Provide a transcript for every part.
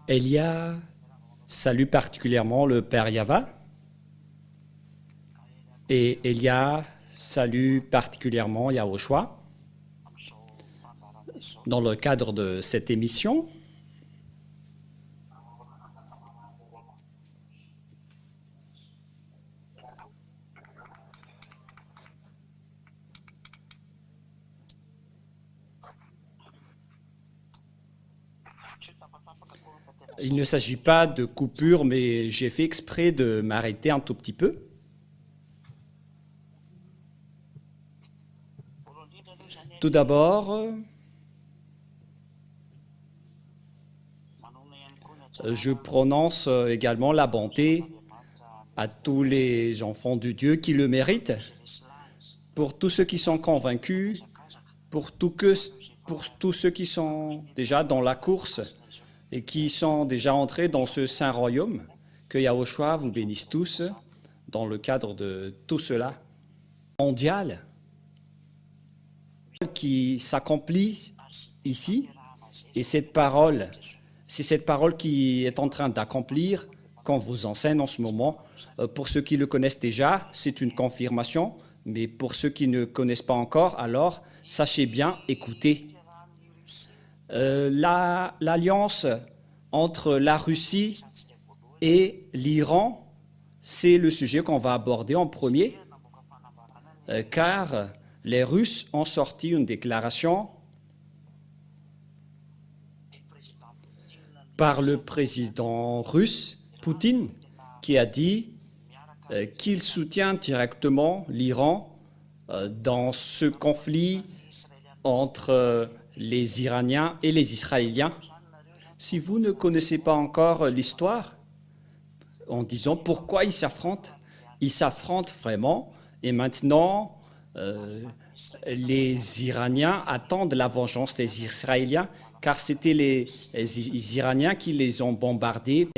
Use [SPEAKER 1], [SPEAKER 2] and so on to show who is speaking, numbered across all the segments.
[SPEAKER 1] Elia salue particulièrement le Père Yava et Elia salue particulièrement Yahushua. Dans le cadre de cette émission, il ne s'agit pas de coupure, mais j'ai fait exprès de m'arrêter un tout petit peu. Tout d'abord, je prononce également la bonté à tous les enfants de Dieu qui le méritent, pour tous ceux qui sont convaincus, pour tous ceux qui sont déjà dans la course et qui sont déjà entrés dans ce saint royaume. Que Yahushua vous bénisse tous dans le cadre de tout cela mondial qui s'accomplit ici. Et cette parole, c'est cette parole qui est en train d'accomplir qu'on vous enseigne en ce moment. Pour ceux qui le connaissent déjà, c'est une confirmation, mais pour ceux qui ne connaissent pas encore, alors sachez bien, écoutez. L'alliance entre la Russie et l'Iran, c'est le sujet qu'on va aborder en premier, car les Russes ont sorti une déclaration par le président russe, Poutine, qui a dit qu'il soutient directement l'Iran dans ce conflit entre les Iraniens et les Israéliens. Si vous ne connaissez pas encore l'histoire, en disant pourquoi ils s'affrontent vraiment, et maintenant les Iraniens attendent la vengeance des Israéliens, car c'était les Iraniens qui les ont bombardés.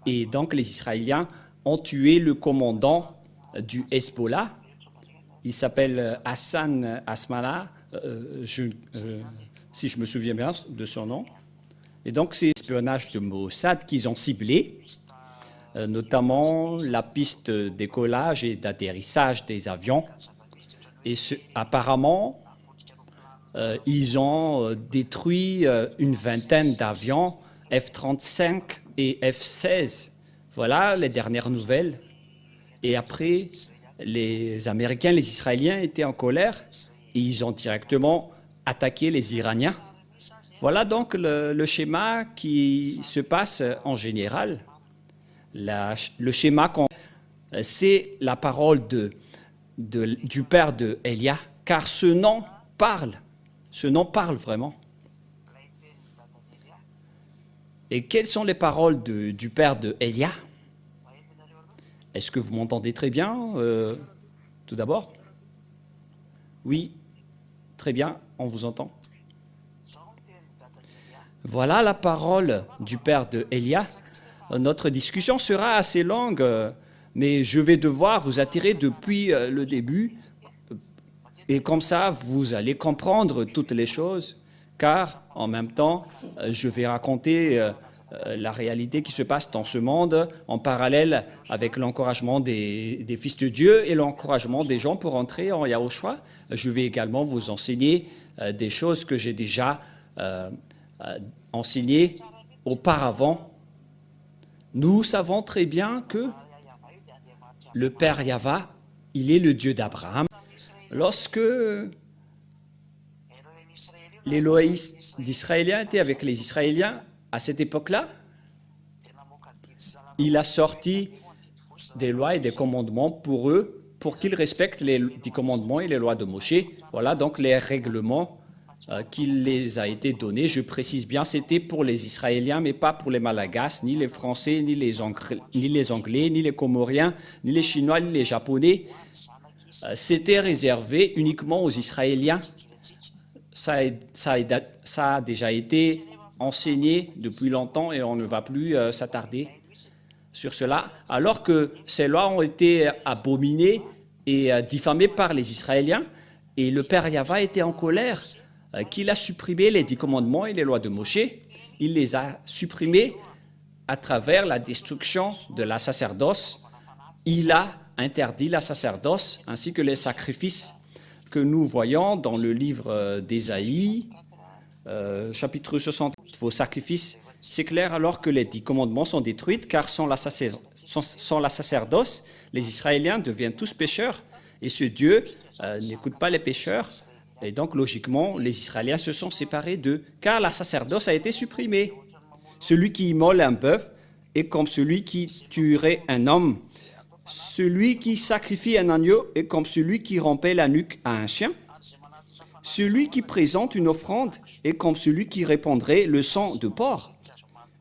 [SPEAKER 1] Et donc les Israéliens ont tué le commandant du Hezbollah. Il s'appelle Hassan Nasrallah, si je me souviens bien de son nom. Et donc c'est l'espionnage de Mossad qu'ils ont ciblé, notamment la piste de décollage et d'atterrissage des avions. Et apparemment, ils ont détruit une vingtaine d'avions F-35 et F-16. Voilà les dernières nouvelles. Et après, les Américains, les Israéliens étaient en colère et ils ont directement attaqué les Iraniens. Voilà donc le schéma qui se passe en général. Le schéma, c'est la parole du père de Elia, car ce nom parle vraiment. Et quelles sont les paroles du père de Elia? Est-ce que vous m'entendez très bien, tout d'abord? Oui, très bien, on vous entend. Voilà la parole du père de Elia. Notre discussion sera assez longue, mais je vais devoir vous attirer depuis le début. Et comme ça, vous allez comprendre toutes les choses, car en même temps, je vais raconter la réalité qui se passe dans ce monde en parallèle avec l'encouragement des fils de Dieu et l'encouragement des gens pour entrer en Yahushua. Je vais également vous enseigner des choses que j'ai déjà enseignées auparavant. Nous savons très bien que le Père Yava, il est le Dieu d'Abraham. Lorsque les lois d'Israéliens étaient avec les Israéliens, à cette époque-là, il a sorti des lois et des commandements pour eux, pour qu'ils respectent les 10 commandements et les lois de Moshe. Voilà donc les règlements qui les a été donnés. Je précise bien, c'était pour les Israéliens, mais pas pour les Malagasy, ni les Français, ni les Anglais, ni les Comoriens, ni les Chinois, ni les Japonais. C'était réservé uniquement aux Israéliens. Ça a déjà été enseigné depuis longtemps et on ne va plus s'attarder sur cela, alors que ces lois ont été abominées et diffamées par les Israéliens, et le Père Yava était en colère qu'il a supprimé les 10 commandements et les lois de Moshe. il les a supprimés à travers la destruction de la sacerdoce. Il a interdit la sacerdoce ainsi que les sacrifices que nous voyons dans le livre d'Ésaïe, chapitre 60. Vos sacrifices, c'est clair alors que les 10 commandements sont détruits, car sans la sacerdoce, les Israéliens deviennent tous pécheurs et ce Dieu n'écoute pas les pécheurs. Et donc, logiquement, les Israéliens se sont séparés d'eux, car la sacerdoce a été supprimée. Celui qui immole un bœuf est comme celui qui tuerait un homme. Celui qui sacrifie un agneau est comme celui qui rompait la nuque à un chien. Celui qui présente une offrande est comme celui qui répandrait le sang de porc.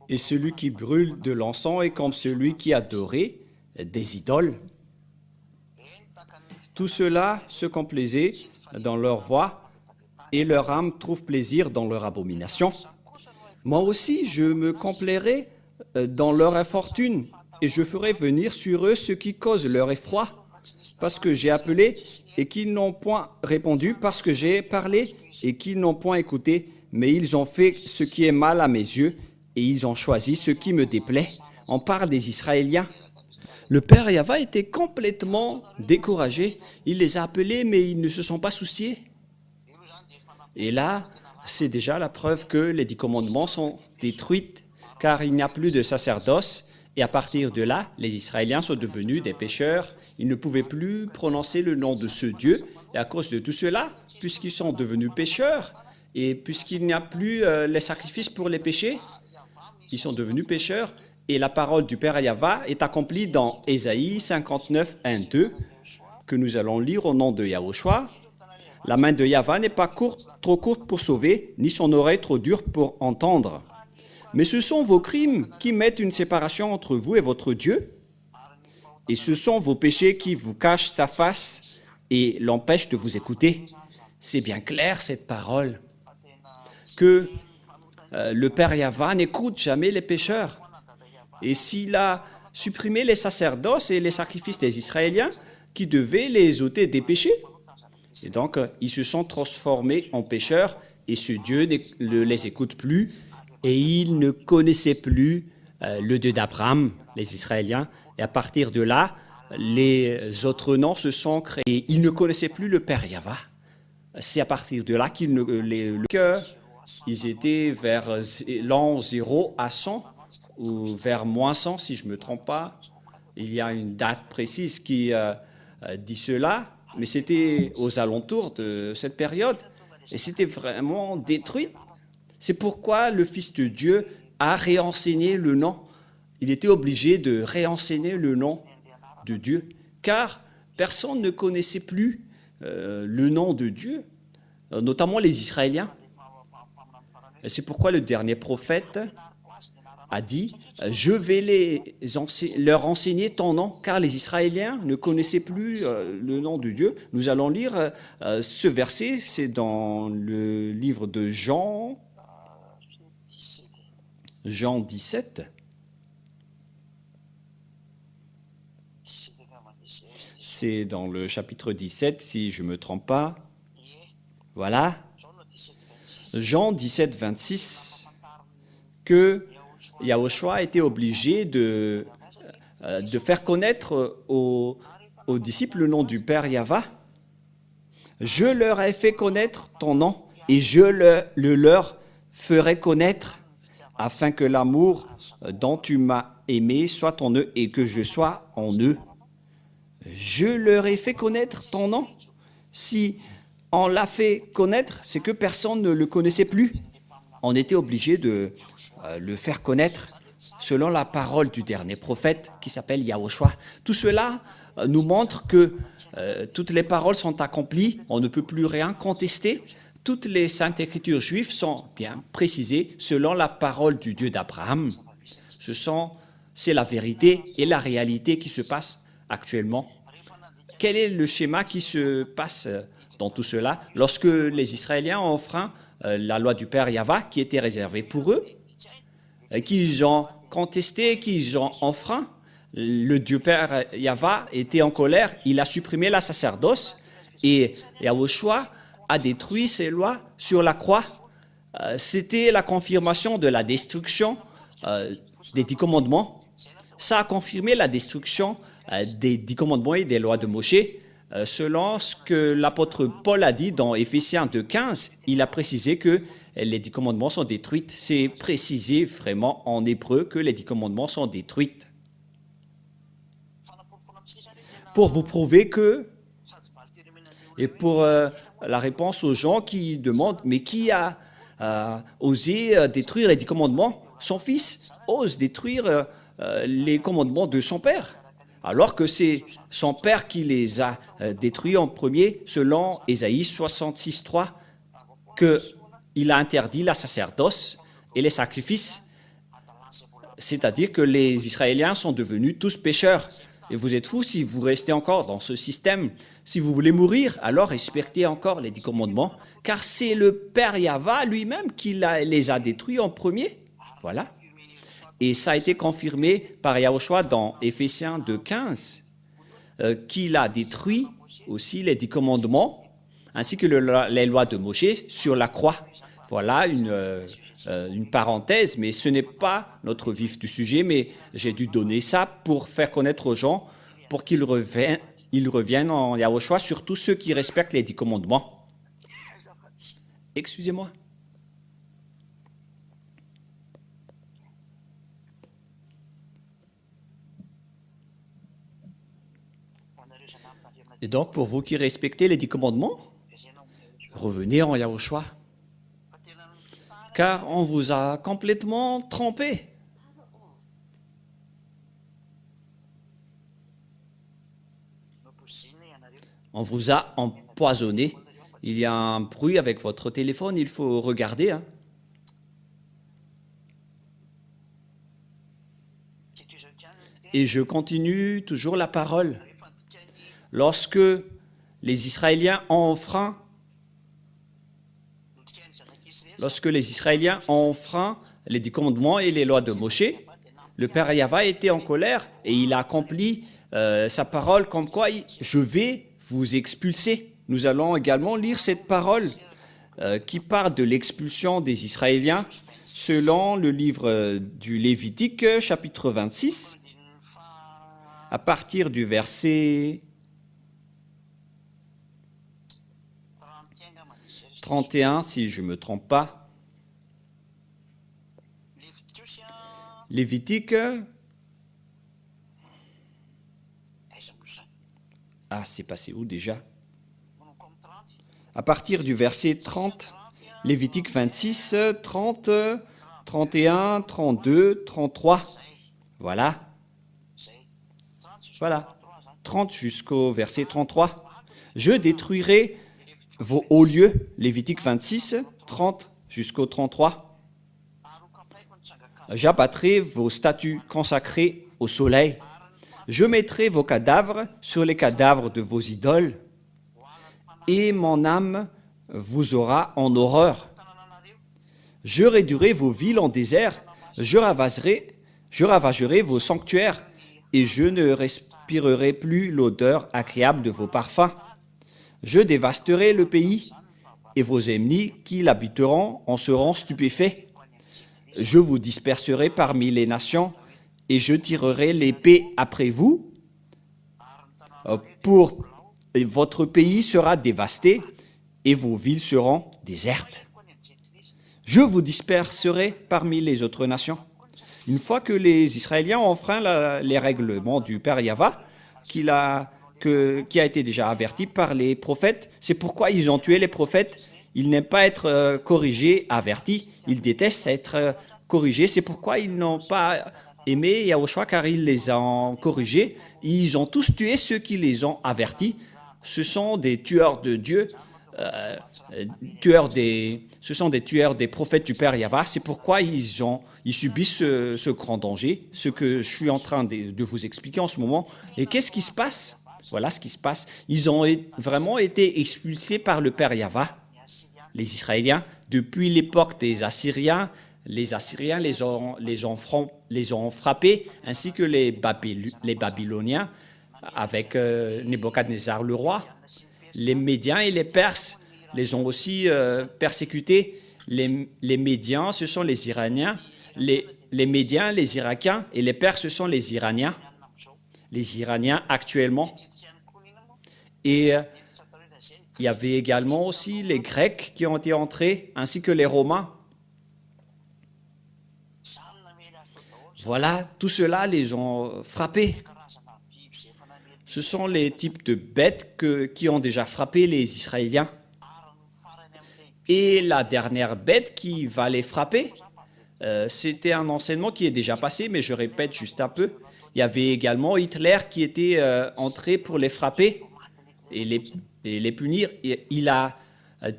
[SPEAKER 1] Et celui qui brûle de l'encens est comme celui qui adorait des idoles. Tout cela se complaisait dans leur voie et leur âme trouve plaisir dans leur abomination. Moi aussi, je me complairai dans leur infortune et je ferai venir sur eux ce qui cause leur effroi, parce que j'ai appelé et qu'ils n'ont point répondu, parce que j'ai parlé et qu'ils n'ont point écouté, mais ils ont fait ce qui est mal à mes yeux et ils ont choisi ce qui me déplaît. On parle des Israéliens. Le père Yahva était complètement découragé. Il les a appelés, mais ils ne se sont pas souciés. Et là, c'est déjà la preuve que les 10 commandements sont détruits, car il n'y a plus de sacerdoce. Et à partir de là, les Israéliens sont devenus des pécheurs. Ils ne pouvaient plus prononcer le nom de ce Dieu. Et à cause de tout cela, puisqu'ils sont devenus pécheurs, et puisqu'il n'y a plus les sacrifices pour les péchés, ils sont devenus pécheurs. Et la parole du Père Yahva est accomplie dans Ésaïe 59, 1, 2, que nous allons lire au nom de Yahushua. La main de Yahva n'est pas trop courte pour sauver, ni son oreille trop dure pour entendre. Mais ce sont vos crimes qui mettent une séparation entre vous et votre Dieu. Et ce sont vos péchés qui vous cachent sa face et l'empêchent de vous écouter. C'est bien clair cette parole, que le Père Yahva n'écoute jamais les pécheurs. Et s'il a supprimé les sacerdoces et les sacrifices des Israéliens qui devaient les ôter des péchés, et donc ils se sont transformés en pécheurs et ce Dieu ne les écoute plus et ils ne connaissaient plus le Dieu d'Abraham, les Israéliens. Et à partir de là, les autres noms se sont créés. Ils ne connaissaient plus le Père Yahva. C'est à partir de là qu'ils ils étaient vers l'an 0 à 100 ou vers moins 100 si je ne me trompe pas. Il y a une date précise qui dit cela, mais c'était aux alentours de cette période et c'était vraiment détruit. C'est pourquoi le Fils de Dieu a réenseigné le nom. Il était obligé de réenseigner le nom de Dieu, car personne ne connaissait plus le nom de Dieu, notamment les Israéliens. Et c'est pourquoi le dernier prophète a dit « Je vais leur enseigner ton nom », car les Israéliens ne connaissaient plus le nom de Dieu. Nous allons lire ce verset, c'est dans le livre de Jean 17. C'est dans le chapitre 17, si je ne me trompe pas. Voilà. Jean 17, 26, que Yahushua était obligé de faire connaître aux disciples le nom du Père Yahva. Je leur ai fait connaître ton nom et je le leur ferai connaître afin que l'amour dont tu m'as aimé soit en eux et que je sois en eux. Je leur ai fait connaître ton nom. Si on l'a fait connaître, c'est que personne ne le connaissait plus. On était obligé de le faire connaître selon la parole du dernier prophète qui s'appelle Yahushua. Tout cela nous montre que toutes les paroles sont accomplies, on ne peut plus rien contester. Toutes les saintes écritures juives sont bien précisées selon la parole du Dieu d'Abraham. C'est la vérité et la réalité qui se passe actuellement. Quel est le schéma qui se passe dans tout cela lorsque les Israéliens ont enfreint la loi du Père Yahva qui était réservée pour eux, qu'ils ont contesté, qu'ils ont enfreint? Le Dieu Père Yahva était en colère, il a supprimé la sacerdoce et Yahushua a détruit ses lois sur la croix. c'était la confirmation de la destruction des 10 commandements. Ça a confirmé la destruction des 10 commandements et des lois de Moïse. Selon ce que l'apôtre Paul a dit dans Éphésiens 2,15, il a précisé que les 10 commandements sont détruits. C'est précisé vraiment en hébreu que les 10 commandements sont détruits. Pour vous prouver que, et pour la réponse aux gens qui demandent, mais qui a osé détruire les 10 commandements? Son fils ose détruire les commandements de son père, alors que c'est son père qui les a détruits en premier, selon Ésaïe 66,3, qu'il a interdit la sacerdoce et les sacrifices, c'est-à-dire que les Israéliens sont devenus tous pécheurs. Et vous êtes fous si vous restez encore dans ce système. Si vous voulez mourir, alors respectez encore les 10 commandements, car c'est le Père Yahva lui-même qui les a détruits en premier. Voilà. Et ça a été confirmé par Yahushua dans Éphésiens 2,15, qu'il a détruit aussi les 10 commandements, ainsi que les lois de Moïse sur la croix. Voilà une parenthèse, mais ce n'est pas notre vif du sujet, mais j'ai dû donner ça pour faire connaître aux gens, pour qu'ils reviennent en Yahushua, surtout ceux qui respectent les 10 commandements. Excusez-moi. Et donc, pour vous qui respectez les 10 commandements, revenez en Yahushua, car on vous a complètement trompé. On vous a empoisonné. Il y a un bruit avec votre téléphone, il faut regarder. Hein. Et je continue toujours la parole. Lorsque les Israéliens ont enfreint les 10 commandements et les lois de Moïse, le Père Yahva était en colère et il a accompli sa parole comme quoi je vais vous expulser. Nous allons également lire cette parole qui parle de l'expulsion des Israéliens selon le livre du Lévitique, chapitre 26, à partir du verset 31, si je ne me trompe pas. Lévitique. Ah, c'est passé où déjà? À partir du verset 30, Lévitique 26, 30, 31, 32, 33. Voilà. Voilà. 30 jusqu'au verset 33. Je détruirai vos hauts lieux, Lévitique 26, 30 jusqu'au 33. J'abattrai vos statues consacrées au soleil. Je mettrai vos cadavres sur les cadavres de vos idoles, et mon âme vous aura en horreur. Je réduirai vos villes en désert, je ravagerai vos sanctuaires, et je ne respirerai plus l'odeur agréable de vos parfums. Je dévasterai le pays, et vos ennemis qui l'habiteront en seront stupéfaits. Je vous disperserai parmi les nations, et je tirerai l'épée après vous. Votre pays sera dévasté, et vos villes seront désertes. Je vous disperserai parmi les autres nations. Une fois que les Israéliens ont enfreint les règlements du Père Yahva, qui a été déjà averti par les prophètes, c'est pourquoi ils ont tué les prophètes. Ils n'aiment pas être corrigés, avertis. Ils détestent être corrigés. C'est pourquoi ils n'ont pas aimé Yahushua, car ils les ont corrigés. Ils ont tous tué ceux qui les ont avertis. Ce sont des tueurs de Dieu, ce sont des tueurs des prophètes du Père Yahva. C'est pourquoi ils subissent ce grand danger, ce que je suis en train de vous expliquer en ce moment. Et qu'est-ce qui se passe? Voilà ce qui se passe. Ils ont vraiment été expulsés par le Père Yahva, les Israéliens, depuis l'époque des Assyriens. Les Assyriens les ont frappés, ainsi que les Babyloniens, avec Nebuchadnezzar le roi. Les Médiens et les Perses les ont aussi persécutés. Les Médians, ce sont les Iraniens. Les Médiens, les Irakiens et les Perses, ce sont les Iraniens. Les Iraniens actuellement. Et il y avait également aussi les Grecs qui ont été entrés, ainsi que les Romains. Voilà, tout cela les ont frappés. Ce sont les types de bêtes qui ont déjà frappé les Israéliens. Et la dernière bête qui va les frapper, c'était un enseignement qui est déjà passé, mais je répète juste un peu. Il y avait également Hitler qui était entré pour les frapper et les punir. Il a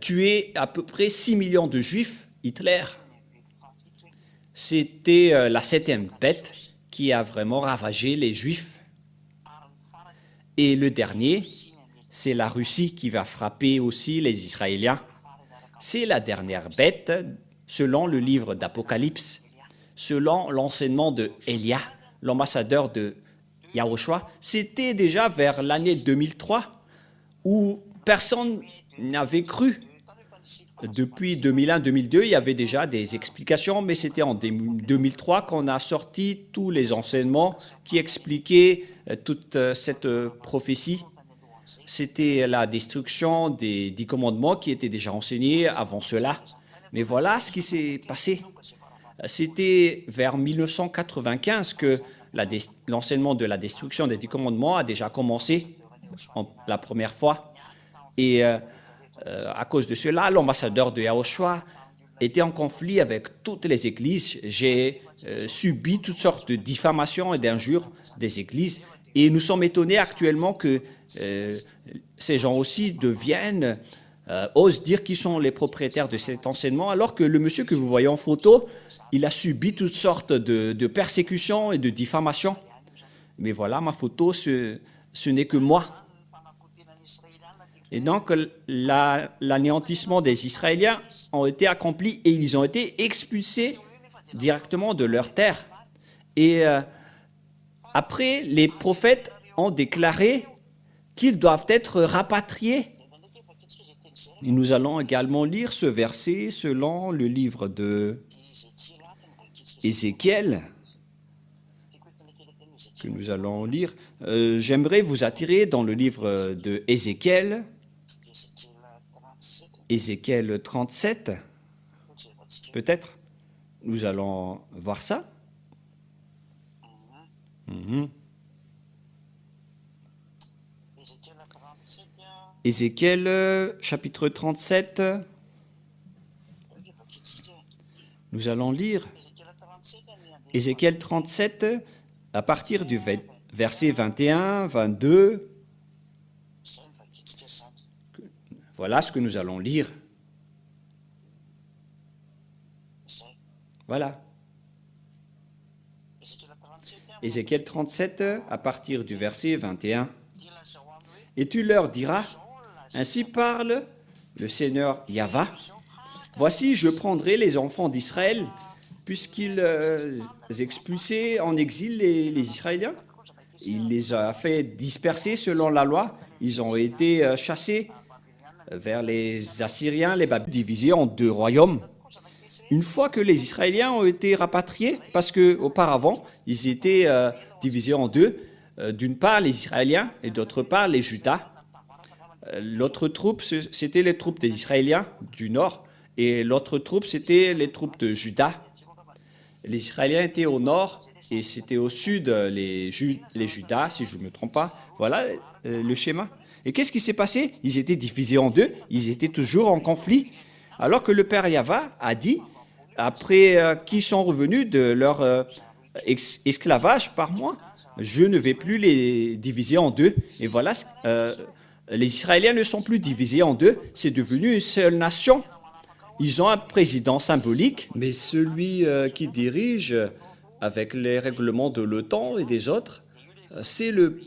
[SPEAKER 1] tué à peu près 6 millions de Juifs, Hitler. C'était la 7e bête qui a vraiment ravagé les Juifs. Et le dernier, c'est la Russie qui va frapper aussi les Israéliens. C'est la dernière bête, selon le livre d'Apocalypse, selon l'enseignement de Élia, l'ambassadeur de Yahushua. C'était déjà vers l'année 2003 où personne n'avait cru. Depuis 2001-2002, il y avait déjà des explications, mais c'était en 2003 qu'on a sorti tous les enseignements qui expliquaient toute cette prophétie. C'était la destruction des 10 commandements qui étaient déjà enseignés avant cela. Mais voilà ce qui s'est passé. C'était vers 1995 que l'enseignement de la destruction des 10 commandements a déjà commencé la première fois. Et à cause de cela, l'ambassadeur de Yahushua était en conflit avec toutes les églises. J'ai subi toutes sortes de diffamations et d'injures des églises. Et nous sommes étonnés actuellement que ces gens aussi osent dire qu'ils sont les propriétaires de cet enseignement, alors que le monsieur que vous voyez en photo, il a subi toutes sortes de persécutions et de diffamations. Mais voilà, ma photo, ce n'est que moi. Et donc, l'anéantissement des Israéliens a été accompli et ils ont été expulsés directement de leur terre. Et après, les prophètes ont déclaré qu'ils doivent être rapatriés. Et nous allons également lire ce verset selon le livre de Ézéchiel, que nous allons lire. J'aimerais vous attirer dans le livre de Ézéchiel, Ézéchiel 37, peut-être. Nous allons voir ça. Ézéchiel, chapitre 37. Nous allons lire Ézéchiel 37 à partir du verset 21, 22. Voilà ce que nous allons lire. Voilà. Ézéchiel 37 à partir du verset 21. Et tu leur diras, ainsi parle le Seigneur Yahva. Voici, je prendrai les enfants d'Israël, puisqu'il expulsait en exil les Israéliens. Il les a fait disperser selon la loi. Ils ont été chassés vers les Assyriens, les Babyloniens, divisés en 2 royaumes. Une fois que les Israéliens ont été rapatriés, parce qu'auparavant, ils étaient divisés en 2, d'une part les Israéliens et d'autre part les Judas. L'autre troupe, c'était les troupes des Israéliens du nord, et l'autre troupe, c'était les troupes de Juda. Les Israéliens étaient au nord, et c'était au sud les Judas, si je ne me trompe pas. Voilà le schéma. Et qu'est-ce qui s'est passé? Ils étaient divisés en 2, ils étaient toujours en conflit. Alors que le Père Yahva a dit, après qu'ils sont revenus de leur esclavage par mois, je ne vais plus les diviser en 2. Et voilà, les Israéliens ne sont plus divisés en 2, c'est devenu une seule nation. Ils ont un président symbolique, mais celui qui dirige avec les règlements de l'OTAN et des autres, c'est le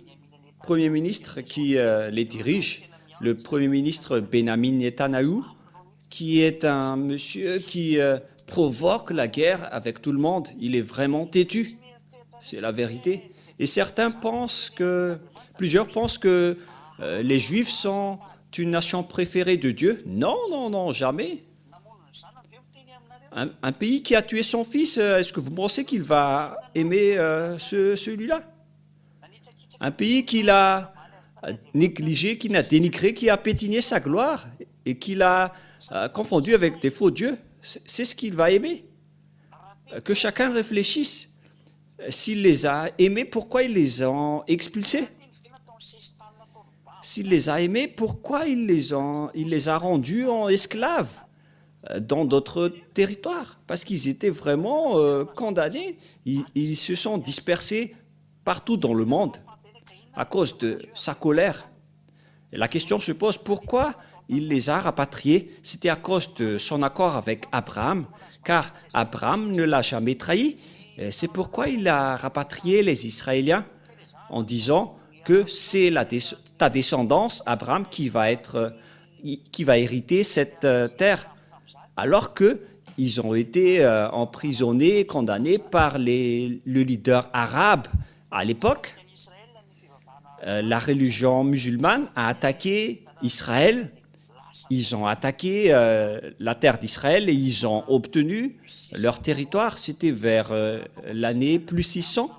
[SPEAKER 1] Premier ministre qui les dirige, le Premier ministre Benjamin Netanyahou, qui est un monsieur qui provoque la guerre avec tout le monde. Il est vraiment têtu, c'est la vérité. Et plusieurs pensent que les Juifs sont une nation préférée de Dieu. Non, non, non, jamais. Un pays qui a tué son fils, est-ce que vous pensez qu'il va aimer celui-là? Un pays qu'il a négligé, qui l'a dénigré, qui a pétiné sa gloire et qui l'a confondu avec des faux dieux, c'est ce qu'il va aimer. Que chacun réfléchisse. S'il les a aimés, pourquoi il les a expulsés? S'il les a aimés, pourquoi il les a rendus en esclaves dans d'autres territoires? Parce qu'ils étaient vraiment condamnés. Ils se sont dispersés partout dans le monde à cause de sa colère. Et la question se pose, pourquoi il les a rapatriés? C'était à cause de son accord avec Abraham, car Abraham ne l'a jamais trahi. C'est pourquoi il a rapatrié les Israéliens en disant que c'est ta descendance, Abraham, qui va hériter cette terre, alors qu'ils ont été emprisonnés, condamnés par le leader arabe à l'époque. La religion musulmane a attaqué Israël. Ils ont attaqué la terre d'Israël et ils ont obtenu leur territoire. C'était vers l'année plus 600.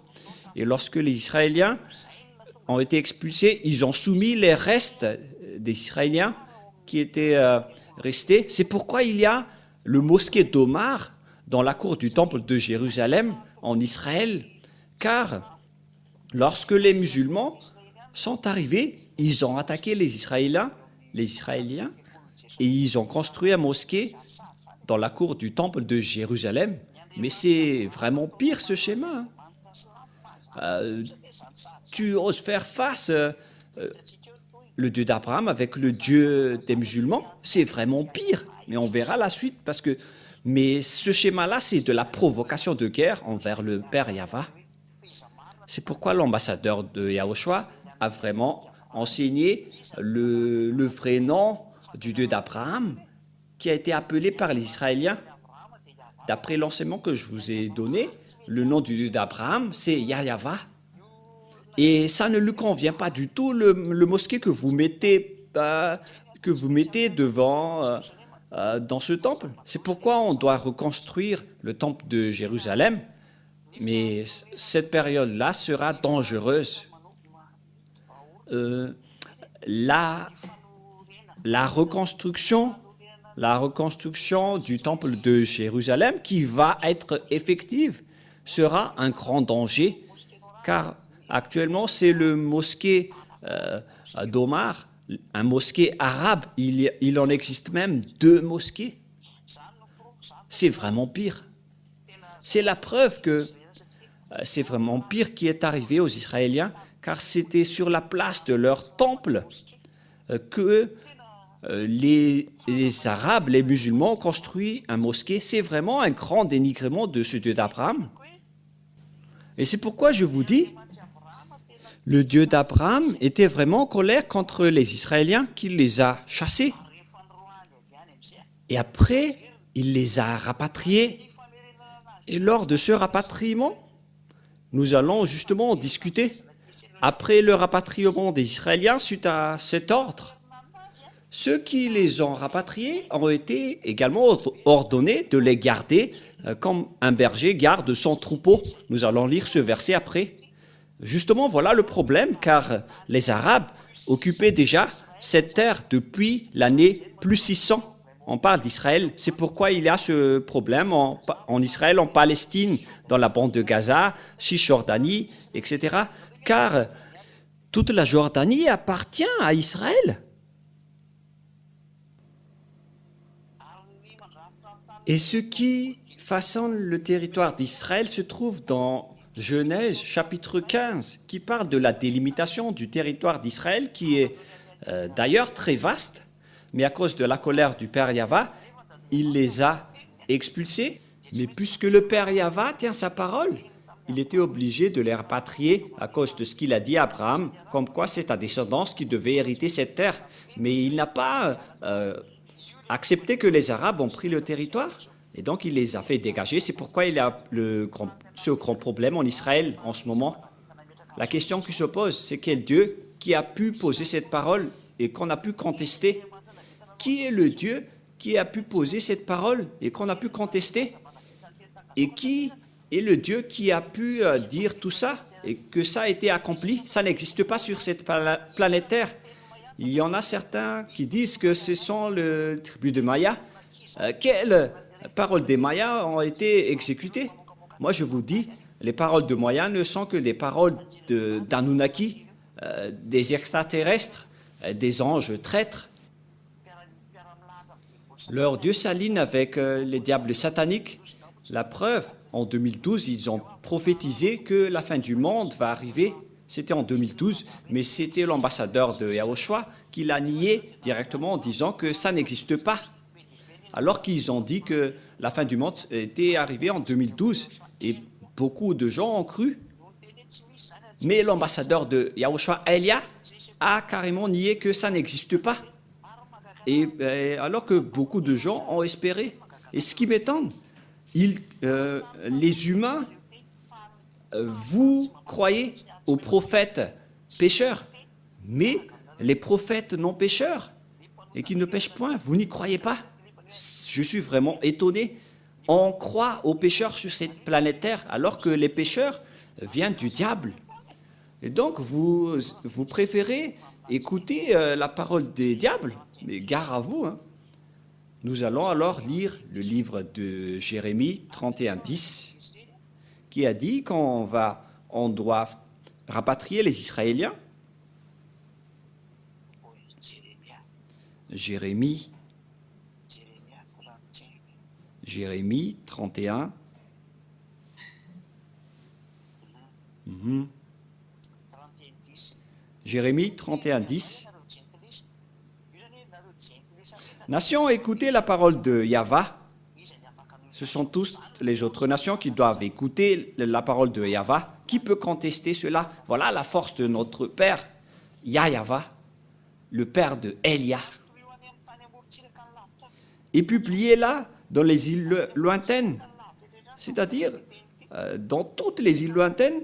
[SPEAKER 1] Et lorsque les Israéliens ont été expulsés, ils ont soumis les restes des Israéliens qui étaient restés. C'est pourquoi il y a le mosquée d'Omar dans la cour du temple de Jérusalem en Israël. Car lorsque les musulmans sont arrivés, ils ont attaqué les Israéliens, et ils ont construit un mosquée dans la cour du temple de Jérusalem. Mais c'est vraiment pire ce schéma. Tu oses faire face le Dieu d'Abraham avec le Dieu des musulmans? C'est vraiment pire. Mais on verra la suite mais ce schéma-là, c'est de la provocation de guerre envers le Père Yahva. C'est pourquoi l'ambassadeur de Yahushua a vraiment enseigné le vrai nom du Dieu d'Abraham qui a été appelé par les Israéliens. D'après l'enseignement que je vous ai donné, le nom du Dieu d'Abraham, c'est Yahva. Et ça ne lui convient pas du tout, le mosquée que vous mettez devant dans ce temple. C'est pourquoi on doit reconstruire le temple de Jérusalem. Mais cette période-là sera dangereuse. La reconstruction du temple de Jérusalem qui va être effective sera un grand danger, car actuellement c'est le mosquée d'Omar, un mosquée arabe. Il en existe même 2 mosquées. C'est vraiment pire. C'est la preuve que c'est vraiment pire qui est arrivé aux Israéliens, car c'était sur la place de leur temple que les Arabes, les musulmans ont construit un mosquée. C'est vraiment un grand dénigrement de ce Dieu d'Abraham. Et c'est pourquoi je vous dis, le Dieu d'Abraham était vraiment en colère contre les Israéliens, qu'il les a chassés. Et après, il les a rapatriés. Et lors de ce rapatriement, nous allons justement en discuter. Après le rapatriement des Israéliens, suite à cet ordre, ceux qui les ont rapatriés ont été également ordonnés de les garder comme un berger garde son troupeau. Nous allons lire ce verset après. Justement, voilà le problème, car les Arabes occupaient déjà cette terre depuis l'année plus 600. On parle d'Israël, c'est pourquoi il y a ce problème en Israël, en Palestine, dans la bande de Gaza, Cisjordanie, etc. Car toute la Jordanie appartient à Israël. Et ce qui façonne le territoire d'Israël se trouve dans Genèse chapitre 15, qui parle de la délimitation du territoire d'Israël, qui est d'ailleurs très vaste. Mais à cause de la colère du Père Yahva, il les a expulsés. Mais puisque le Père Yahva tient sa parole, il était obligé de les rapatrier à cause de ce qu'il a dit à Abraham, comme quoi c'est ta descendance qui devait hériter cette terre. Mais il n'a pas accepté que les Arabes ont pris le territoire, et donc il les a fait dégager. C'est pourquoi il y a ce grand problème en Israël en ce moment. La question qui se pose, c'est quel Dieu qui a pu poser cette parole et qu'on a pu contester? Qui est le Dieu qui a pu poser cette parole et qu'on a pu contester? Et qui est le Dieu qui a pu dire tout ça et que ça a été accompli? Ça n'existe pas sur cette planète Terre. Il y en a certains qui disent que ce sont les tribus de Maya. Quelles paroles des Mayas ont été exécutées? Moi, je vous dis, les paroles de Maya ne sont que des paroles d'Anunnaki, des extraterrestres, des anges traîtres. Leur Dieu s'aligne avec les diables sataniques. La preuve, en 2012, ils ont prophétisé que la fin du monde va arriver. C'était en 2012, mais c'était l'ambassadeur de Yahushua qui l'a nié directement en disant que ça n'existe pas. Alors qu'ils ont dit que la fin du monde était arrivée en 2012. Et beaucoup de gens ont cru. Mais l'ambassadeur de Yahushua, Elia, a carrément nié que ça n'existe pas. Et alors que beaucoup de gens ont espéré. Et ce qui m'étonne, les humains, vous croyez aux prophètes pécheurs, mais les prophètes non pécheurs et qui ne pêchent point, vous n'y croyez pas. Je suis vraiment étonné. On croit aux pécheurs sur cette planète Terre alors que les pécheurs viennent du diable. Et donc vous préférez écouter la parole des diables, mais gare à vous. Nous allons alors lire le livre de Jérémie 31:10 qui a dit qu'on doit rapatrier les Israéliens. Jérémie 31. Jérémie 31:10. Nations, écoutez la parole de Yahvé. Ce sont tous les autres nations qui doivent écouter la parole de Yahvé. Qui peut contester cela? Voilà la force de notre Père, Yahvé, le Père de Elia. Et publiez-la dans les îles lointaines, c'est-à-dire dans toutes les îles lointaines.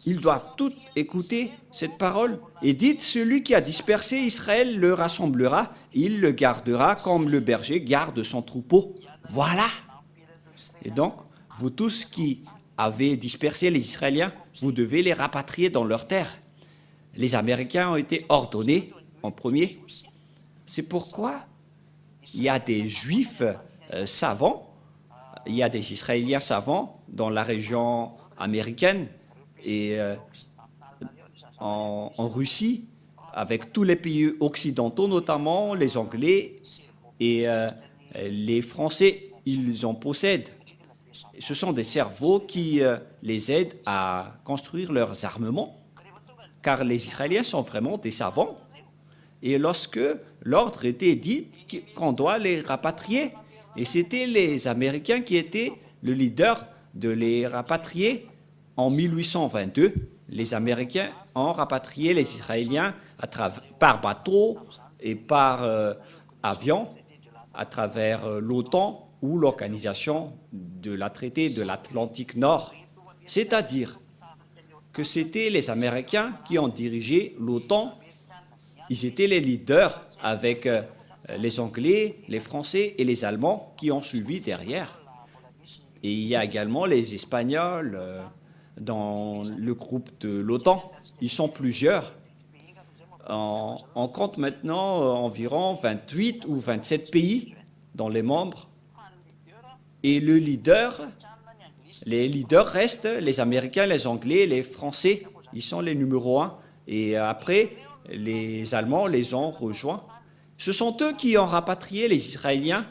[SPEAKER 1] Ils doivent toutes écouter cette parole. Et dites, celui qui a dispersé Israël le rassemblera, il le gardera comme le berger garde son troupeau. Voilà. Et donc, vous tous qui avez dispersé les Israéliens, vous devez les rapatrier dans leur terre. Les Américains ont été ordonnés en premier. C'est pourquoi il y a des Juifs savants, il y a des Israéliens savants dans la région américaine et en Russie, avec tous les pays occidentaux, notamment les Anglais et les Français, ils en possèdent. Ce sont des cerveaux qui les aident à construire leurs armements, car les Israéliens sont vraiment des savants. Et lorsque l'ordre était dit qu'on doit les rapatrier, et c'était les Américains qui étaient le leader de les rapatrier en 1822. Les Américains ont rapatrié les Israéliens par bateau et par avion à travers l'OTAN ou l'organisation de la traité de l'Atlantique Nord. C'est-à-dire que c'était les Américains qui ont dirigé l'OTAN. Ils étaient les leaders avec les Anglais, les Français et les Allemands qui ont suivi derrière. Et il y a également les Espagnols dans le groupe de l'OTAN. Ils sont plusieurs. On compte maintenant environ 28 ou 27 pays dans les membres. Et les leaders restent les Américains, les Anglais, les Français. Ils sont les numéros 1. Et après, les Allemands les ont rejoints. Ce sont eux qui ont rapatrié les Israéliens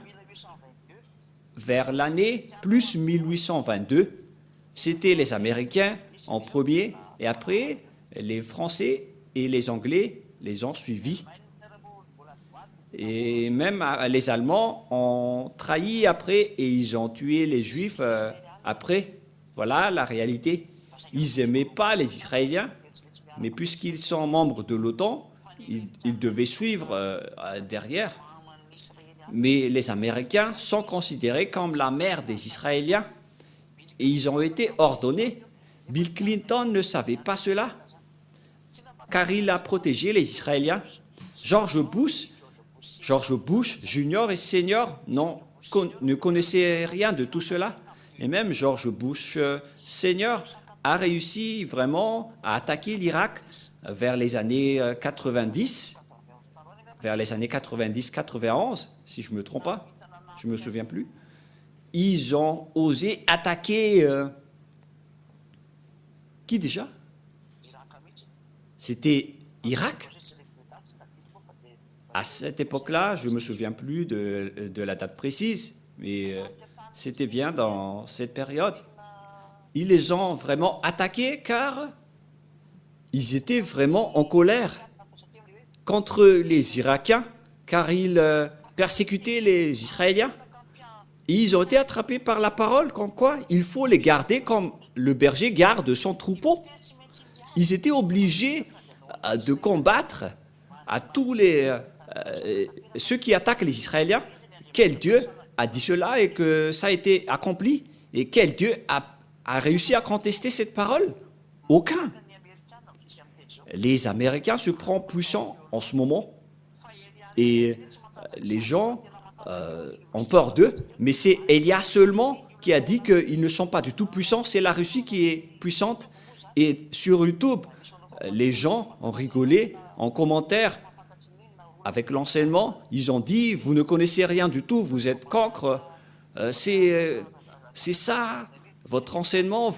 [SPEAKER 1] vers l'année plus 1822. C'était les Américains en premier, et après, les Français et les Anglais les ont suivis. Et même les Allemands ont trahi après, et ils ont tué les Juifs après. Voilà la réalité. Ils n'aimaient pas les Israéliens, mais puisqu'ils sont membres de l'OTAN, ils devaient suivre derrière. Mais les Américains sont considérés comme la mère des Israéliens et ils ont été ordonnés. Bill Clinton ne savait pas cela, car il a protégé les Israéliens. George Bush George Bush Junior et Senior ne connaissaient rien de tout cela. Et même George Bush Senior a réussi vraiment à attaquer l'Irak vers les années 90, vers les années 90-91, si je ne me trompe pas, je ne me souviens plus. Ils ont osé attaquer... qui déjà? C'était Irak. À cette époque-là, je ne me souviens plus de la date précise, mais c'était bien dans cette période. Ils les ont vraiment attaqués car ils étaient vraiment en colère contre les Irakiens, car ils persécutaient les Israéliens. Et ils ont été attrapés par la parole, comme quoi il faut les garder comme le berger garde son troupeau. Ils étaient obligés de combattre à tous ceux qui attaquent les Israéliens. Quel Dieu a dit cela et que ça a été accompli? Et quel Dieu a réussi à contester cette parole? Aucun. Les Américains se prennent puissants en ce moment et les gens ont peur d'eux, mais c'est Elia seulement qui a dit qu'ils ne sont pas du tout puissants, c'est la Russie qui est puissante. Et sur YouTube, les gens ont rigolé en commentaire avec l'enseignement, ils ont dit « vous ne connaissez rien du tout, vous êtes cancre, c'est ça, votre enseignement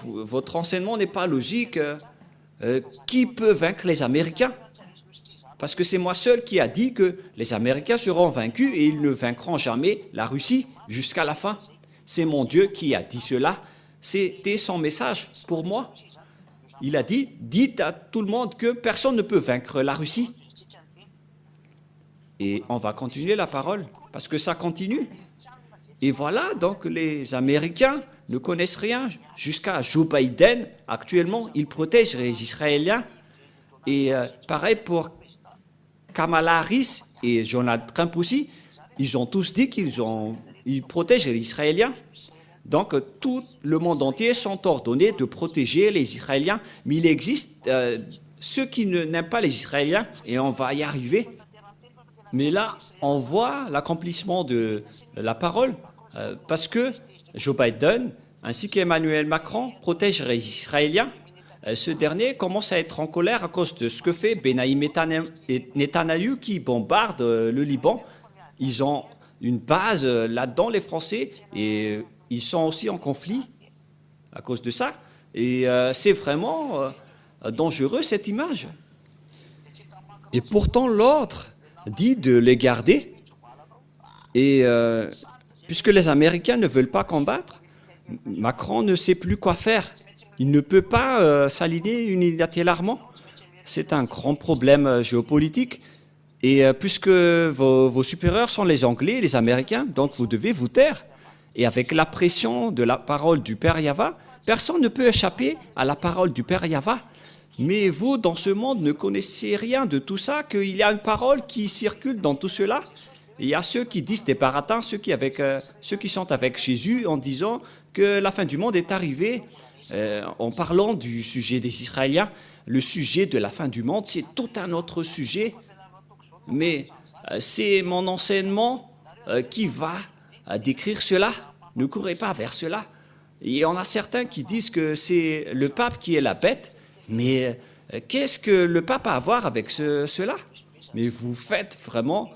[SPEAKER 1] n'est pas logique, qui peut vaincre les Américains ?» Parce que c'est moi seul qui a dit que les Américains seront vaincus et ils ne vaincront jamais la Russie jusqu'à la fin. C'est mon Dieu qui a dit cela. C'était son message pour moi. Il a dit, dites à tout le monde que personne ne peut vaincre la Russie. Et on va continuer la parole, parce que ça continue. Et voilà, donc les Américains ne connaissent rien jusqu'à Joe Biden. Actuellement, il protège les Israéliens. Et pareil pour Kamala Harris et Donald Trump aussi, ils ont tous dit qu'ils protègent les Israéliens. Donc, tout le monde entier sont ordonnés de protéger les Israéliens. Mais il existe ceux qui n'aiment pas les Israéliens et on va y arriver. Mais là, on voit l'accomplissement de la parole parce que Joe Biden ainsi qu'Emmanuel Macron protègent les Israéliens. Ce dernier commence à être en colère à cause de ce que fait Benyamin Netanyahou qui bombarde le Liban. Ils ont une base là-dedans, les Français, et ils sont aussi en conflit à cause de ça. Et c'est vraiment dangereux, cette image. Et pourtant, l'autre dit de les garder. Et puisque les Américains ne veulent pas combattre, Macron ne sait plus quoi faire. Il ne peut pas s'aligner unilatéralement. C'est un grand problème géopolitique. Et puisque vos supérieurs sont les Anglais et les Américains, donc vous devez vous taire. Et avec la pression de la parole du Père Yahva, personne ne peut échapper à la parole du Père Yahva. Mais vous, dans ce monde, ne connaissez rien de tout ça, qu'il y a une parole qui circule dans tout cela. Et il y a ceux qui disent des baratins, ceux qui sont avec Jésus en disant que la fin du monde est arrivée. En parlant du sujet des Israéliens, le sujet de la fin du monde, c'est tout un autre sujet. Mais c'est mon enseignement qui va décrire cela. Ne courez pas vers cela. Et on a certains qui disent que c'est le pape qui est la bête. Mais qu'est-ce que le pape a à voir avec cela? Mais vous faites vraiment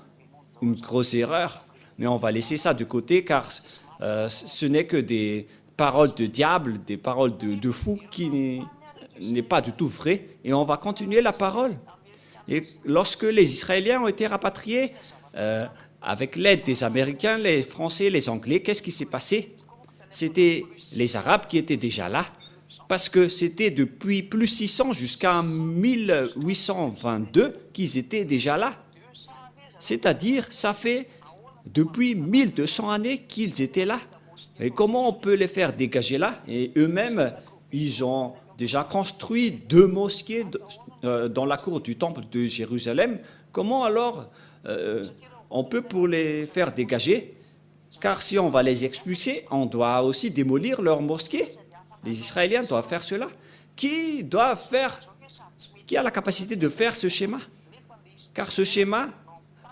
[SPEAKER 1] une grosse erreur. Mais on va laisser ça de côté car ce n'est que des paroles de diable, des paroles de fou qui n'est pas du tout vrai. Et on va continuer la parole. Et lorsque les Israéliens ont été rapatriés, avec l'aide des Américains, les Français, les Anglais, qu'est-ce qui s'est passé? C'était les Arabes qui étaient déjà là, parce que c'était depuis plus 600 jusqu'à 1822 qu'ils étaient déjà là. C'est-à-dire, ça fait depuis 1200 années qu'ils étaient là. Et comment on peut les faire dégager là? Et eux-mêmes, ils ont déjà construit 2 mosquées dans la cour du temple de Jérusalem. Comment alors on peut pour les faire dégager? Car si on va les expulser, on doit aussi démolir leurs mosquées. Les Israéliens doivent faire cela. Qui a la capacité de faire ce schéma? Car ce schéma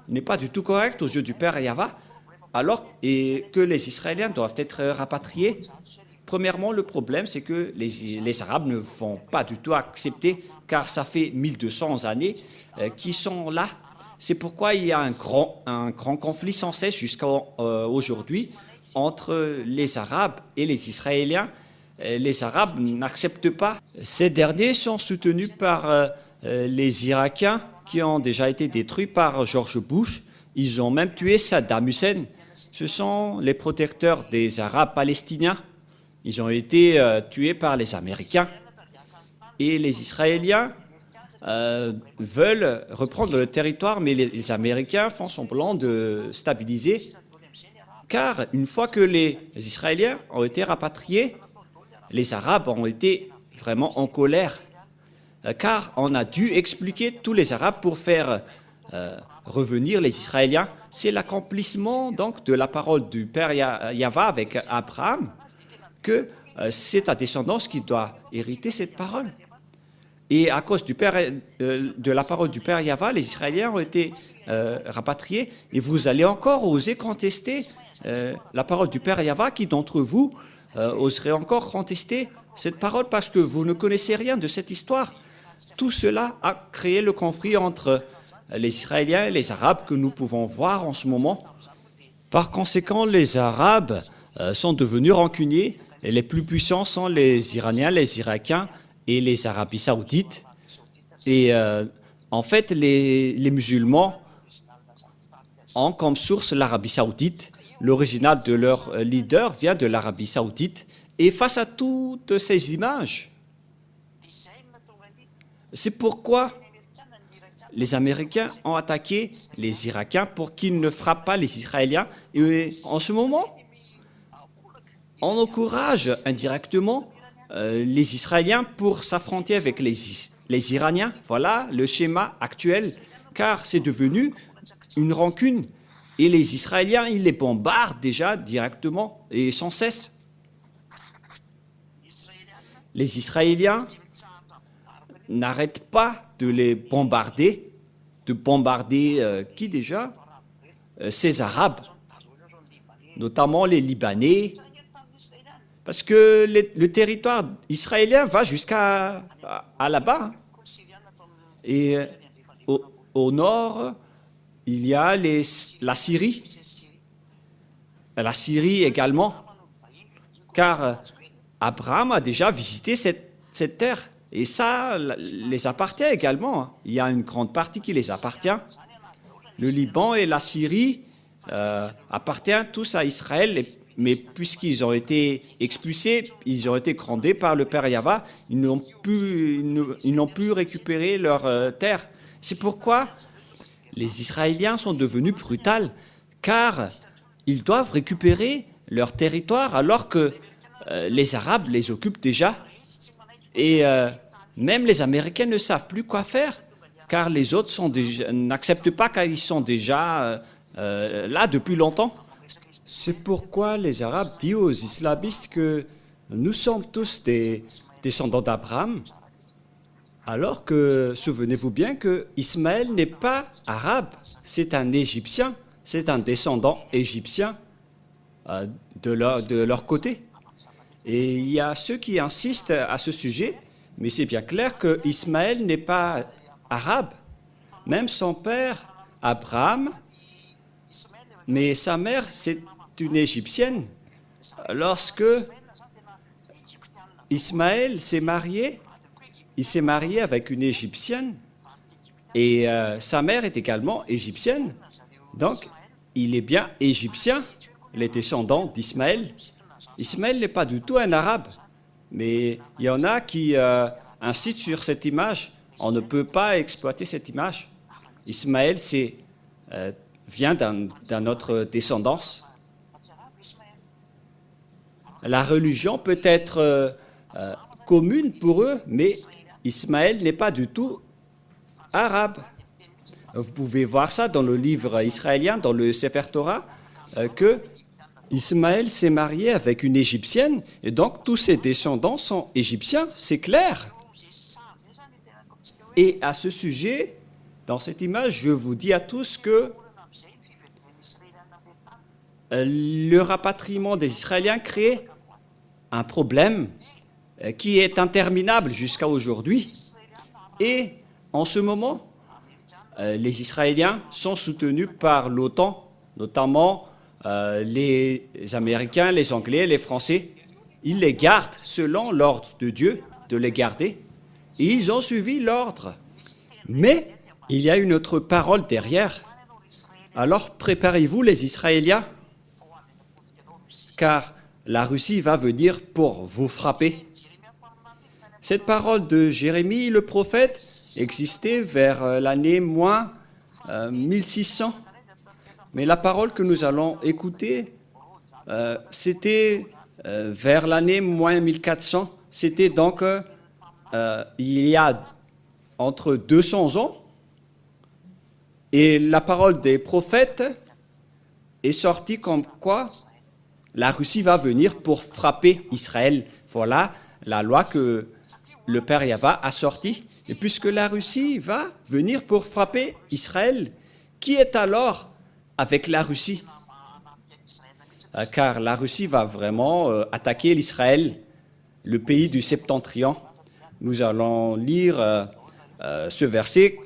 [SPEAKER 1] n'est pas du tout correct aux yeux du Père Yahva, alors et que les Israéliens doivent être rapatriés. Premièrement, le problème, c'est que les Arabes ne vont pas du tout accepter, car ça fait 1200 années qu'ils sont là. C'est pourquoi il y a un grand conflit sans cesse jusqu'à aujourd'hui entre les Arabes et les Israéliens. Les Arabes n'acceptent pas. Ces derniers sont soutenus par les Irakiens qui ont déjà été détruits par George Bush. Ils ont même tué Saddam Hussein. Ce sont les protecteurs des Arabes palestiniens. Ils ont été tués par les Américains. Et les Israéliens veulent reprendre le territoire, mais les Américains font semblant de stabiliser. Car une fois que les Israéliens ont été rapatriés, les Arabes ont été vraiment en colère. Car on a dû expliquer tous les Arabes pour faire revenir les Israéliens. C'est l'accomplissement donc de la parole du Père Yahva avec Abraham, que c'est ta descendance qui doit hériter cette parole. Et à cause de la parole du Père Yahva, les Israéliens ont été rapatriés. Et vous allez encore oser contester la parole du Père Yahva. Qui d'entre vous oserait encore contester cette parole parce que vous ne connaissez rien de cette histoire? Tout cela a créé le conflit entre les Israéliens et les Arabes que nous pouvons voir en ce moment. Par conséquent, les Arabes sont devenus rancuniers. Et les plus puissants sont les Iraniens, les Irakiens et les Arabies saoudites. Et en fait, les musulmans ont comme source l'Arabie saoudite. L'original de leur leader vient de l'Arabie saoudite. Et face à toutes ces images, c'est pourquoi les Américains ont attaqué les Irakiens pour qu'ils ne frappent pas les Israéliens. Et en ce moment, on encourage indirectement les Israéliens pour s'affronter avec les Iraniens. Voilà le schéma actuel, car c'est devenu une rancune. Et les Israéliens, ils les bombardent déjà directement et sans cesse. Les Israéliens n'arrêtent pas de les bombarder, qui déjà? Ces Arabes, notamment les Libanais, parce que le territoire israélien va jusqu'à là-bas. Et au nord, il y a la Syrie. La Syrie également, car Abraham a déjà visité cette terre. Et ça les appartient également. Il y a une grande partie qui les appartient. Le Liban et la Syrie appartiennent tous à Israël. Mais puisqu'ils ont été expulsés, ils ont été grondés par le Père Yahva, ils n'ont pu récupérer leur terre. C'est pourquoi les Israéliens sont devenus brutaux, car ils doivent récupérer leur territoire alors que les Arabes les occupent déjà. Et même les Américains ne savent plus quoi faire, car les autres n'acceptent pas car ils sont déjà là depuis longtemps. C'est pourquoi les Arabes disent aux islamistes que nous sommes tous des descendants d'Abraham, alors que, souvenez-vous bien que Ismaël n'est pas arabe, c'est un Égyptien, c'est un descendant égyptien de leur côté. Et il y a ceux qui insistent à ce sujet, mais c'est bien clair que Ismaël n'est pas arabe, même son père, Abraham, mais sa mère, c'est une Égyptienne. Lorsque Ismaël s'est marié, il s'est marié avec une Égyptienne et sa mère est également égyptienne. Donc, il est bien égyptien, les descendants d'Ismaël. Ismaël n'est pas du tout un arabe, mais il y en a qui insistent sur cette image. On ne peut pas exploiter cette image. Ismaël vient d'une autre descendance. La religion peut être commune pour eux, mais Ismaël n'est pas du tout arabe. Vous pouvez voir ça dans le livre israélien, dans le Sefer Torah, que Ismaël s'est marié avec une Égyptienne, et donc tous ses descendants sont égyptiens, c'est clair. Et à ce sujet, dans cette image, je vous dis à tous que le rapatriement des Israéliens crée un problème qui est interminable jusqu'à aujourd'hui. Et en ce moment, les Israéliens sont soutenus par l'OTAN, notamment les Américains, les Anglais, les Français. Ils les gardent selon l'ordre de Dieu de les garder. Et ils ont suivi l'ordre. Mais il y a une autre parole derrière. Alors préparez-vous les Israéliens, car la Russie va venir pour vous frapper. Cette parole de Jérémie, le prophète, existait vers l'année moins 1600. Mais la parole que nous allons écouter, c'était vers l'année moins 1400. C'était donc il y a entre 200 ans. Et la parole des prophètes est sortie comme quoi la Russie va venir pour frapper Israël. Voilà la loi que le Père Yahva a sortie. Et puisque la Russie va venir pour frapper Israël, qui est alors avec la Russie? Car la Russie va vraiment attaquer l'Israël, le pays du Septentrion. Nous allons lire ce verset.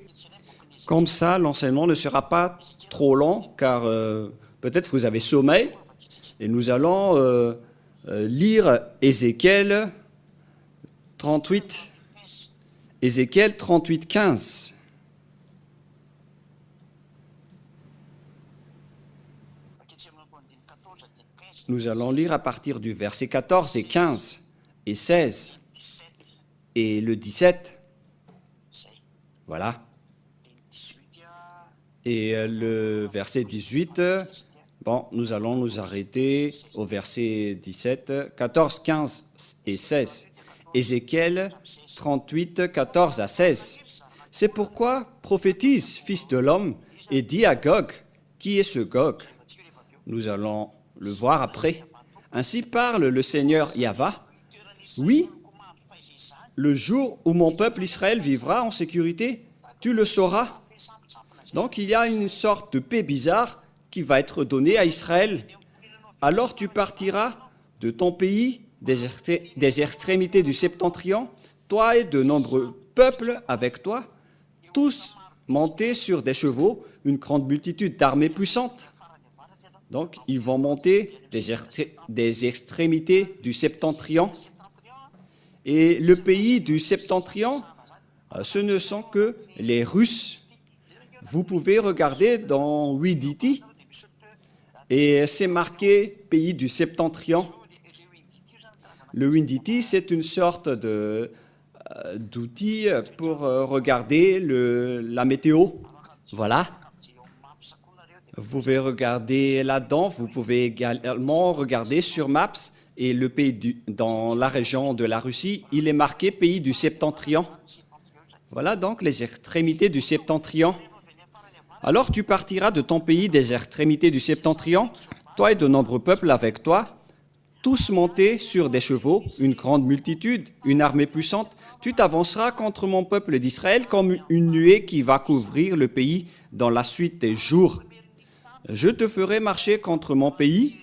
[SPEAKER 1] Comme ça, l'enseignement ne sera pas trop long, car peut-être vous avez sommeil. Et nous allons lire Ézéchiel 38. Ézéchiel 38, 15. Nous allons lire à partir du verset 14 et 15 et 16 et le 17. Voilà. Et le verset 18, bon, nous allons nous arrêter au verset 17, 14, 15 et 16. Ézéchiel 38, 14 à 16. C'est pourquoi prophétise, fils de l'homme, et dis à Gog, qui est ce Gog? Nous allons le voir après. Ainsi parle le Seigneur Yahva. Oui, le jour où mon peuple Israël vivra en sécurité, tu le sauras. Donc il y a une sorte de paix bizarre qui va être donnée à Israël. Alors tu partiras de ton pays, des extrémités du septentrion, toi et de nombreux peuples avec toi, tous montés sur des chevaux, une grande multitude d'armées puissantes. Donc, ils vont monter des extrémités du septentrion. Et le pays du septentrion, ce ne sont que les Russes. Vous pouvez regarder dans Windity, et c'est marqué pays du septentrion. Le Windity, c'est une sorte d'outil pour regarder la météo. Voilà. Vous pouvez regarder là-dedans. Vous pouvez également regarder sur Maps. Et le pays dans la région de la Russie, il est marqué pays du septentrion. Voilà donc les extrémités du septentrion. Alors tu partiras de ton pays des extrémités du septentrion, toi et de nombreux peuples avec toi, tous montés sur des chevaux, une grande multitude, une armée puissante. Tu t'avanceras contre mon peuple d'Israël comme une nuée qui va couvrir le pays dans la suite des jours. Je te ferai marcher contre mon pays,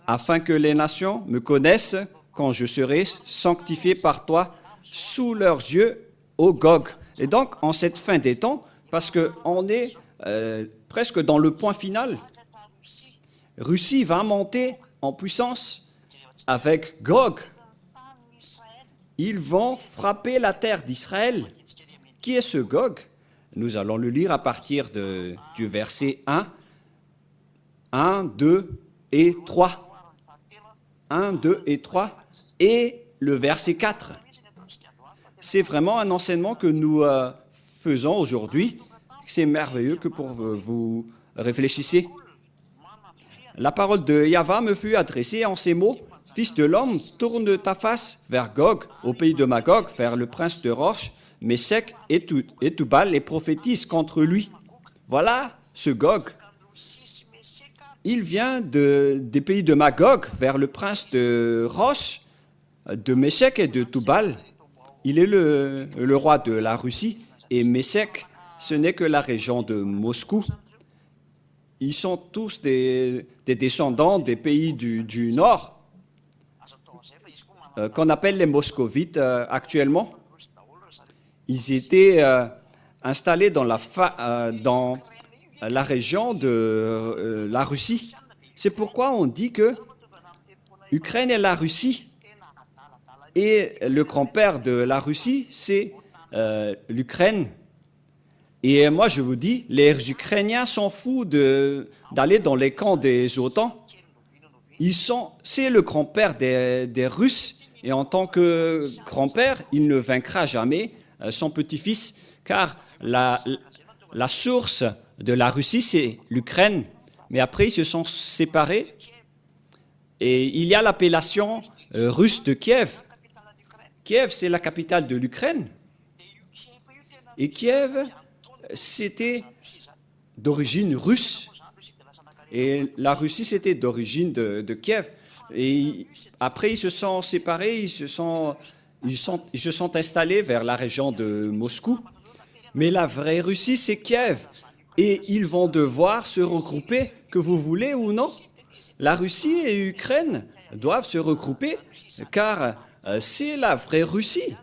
[SPEAKER 1] afin que les nations me connaissent quand je serai sanctifié par toi sous leurs yeux, ô Gog. Et donc, en cette fin des temps, parce qu'on est presque dans le point final, Russie va monter en puissance avec Gog. Ils vont frapper la terre d'Israël. Qui est ce Gog? Nous allons le lire à partir du verset 1, 2 et 3. 1, 2 et 3 et le verset 4. C'est vraiment un enseignement que nous faisons aujourd'hui. C'est merveilleux que pour vous réfléchissez. La parole de Yahva me fut adressée en ces mots. Fils de l'homme, tourne ta face vers Gog, au pays de Magog, vers le prince de Roche, Meshech et Tubal, et prophétise contre lui. Voilà ce Gog. Il vient des pays de Magog, vers le prince de Roche, de Meshech et de Tubal. Il est le roi de la Russie, et Meshech, ce n'est que la région de Moscou. ils sont tous des descendants des pays du Nord, qu'on appelle les moscovites actuellement. Ils étaient installés dans la région de la Russie. C'est pourquoi on dit que l'Ukraine est la Russie. Et le grand-père de la Russie, c'est l'Ukraine. Et moi, je vous dis, les Ukrainiens s'en foutent d'aller dans les camps des OTAN. C'est le grand-père des Russes. Et en tant que grand-père, il ne vaincra jamais son petit-fils, car la source de la Russie, c'est l'Ukraine. Mais après, ils se sont séparés. Et il y a l'appellation russe de Kiev. Kiev, c'est la capitale de l'Ukraine. Et Kiev, c'était d'origine russe. Et la Russie, c'était d'origine de Kiev. Et après, ils se sont séparés, ils se sont installés vers la région de Moscou. Mais la vraie Russie, c'est Kiev. Et ils vont devoir se regrouper, que vous voulez ou non. La Russie et l'Ukraine doivent se regrouper, car c'est la vraie Russie.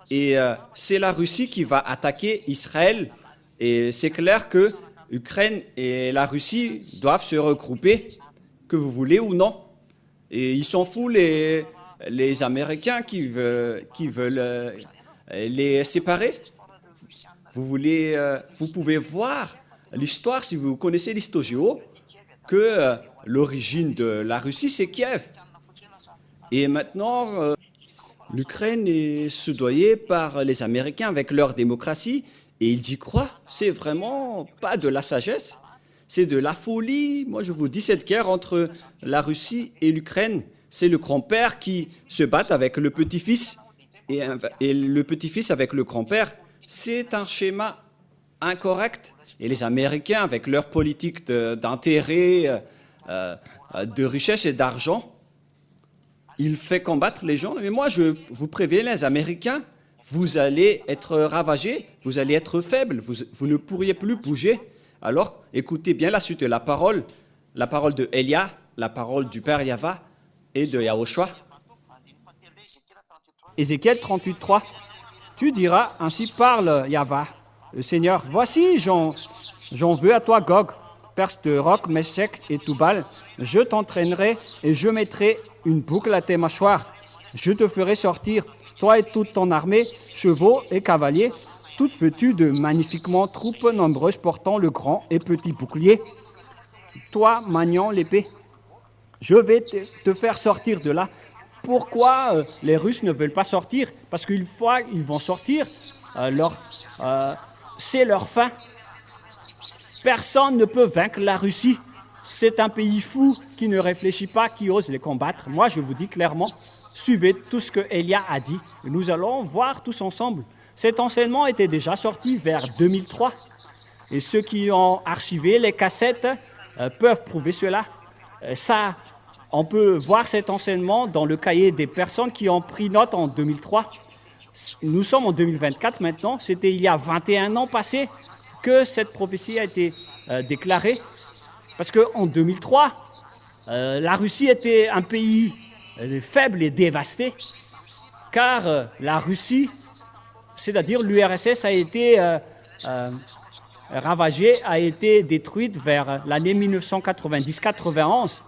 [SPEAKER 1] Et c'est la Russie qui va attaquer Israël. Et c'est clair que l'Ukraine et la Russie doivent se regrouper, que vous voulez ou non. Et ils s'en foutent les Américains qui veulent les séparer. Vous pouvez voir l'histoire, si vous connaissez l'histoire géo, que l'origine de la Russie, c'est Kiev. Et maintenant, l'Ukraine est soudoyée par les Américains avec leur démocratie, et ils y croient. C'est vraiment pas de la sagesse, c'est de la folie. Moi, je vous dis, cette guerre entre la Russie et l'Ukraine, c'est le grand-père qui se bat avec le petit-fils, et le petit-fils avec le grand-père. C'est un schéma incorrect. Et les Américains, avec leur politique d'intérêt, de richesse et d'argent, ils font combattre les gens. Mais moi, je vous préviens, les Américains, vous allez être ravagés, vous allez être faibles, vous ne pourriez plus bouger. Alors, écoutez bien la suite de la parole de Elia, la parole du Père Yahva et de Yahushua.
[SPEAKER 2] Ézéchiel 38:3. Tu diras, ainsi parle Yahva, le Seigneur, voici, j'en veux à toi, Gog, perse de Roc, Meshech et Toubal. Je t'entraînerai et je mettrai une boucle à tes mâchoires. Je te ferai sortir, toi et toute ton armée, chevaux et cavaliers, toutes vêtues de magnifiquement troupes nombreuses portant le grand et petit bouclier. Toi, maniant l'épée, je vais te faire sortir de là. Pourquoi les Russes ne veulent pas sortir? Parce qu'une fois ils vont sortir, c'est leur fin. Personne ne peut vaincre la Russie. C'est un pays fou qui ne réfléchit pas, qui ose les combattre. Moi, je vous dis clairement, suivez tout ce que Elia a dit. Nous allons voir tous ensemble. Cet enseignement était déjà sorti vers 2003. Et ceux qui ont archivé les cassettes peuvent prouver cela. On peut voir cet enseignement dans le cahier des personnes qui ont pris note en 2003. Nous sommes en 2024 maintenant. C'était il y a 21 ans passés que cette prophétie a été déclarée. Parce qu'en 2003, la Russie était un pays faible et dévasté, car la Russie, c'est-à-dire l'URSS, a été ravagée, a été détruite vers l'année 1990-91.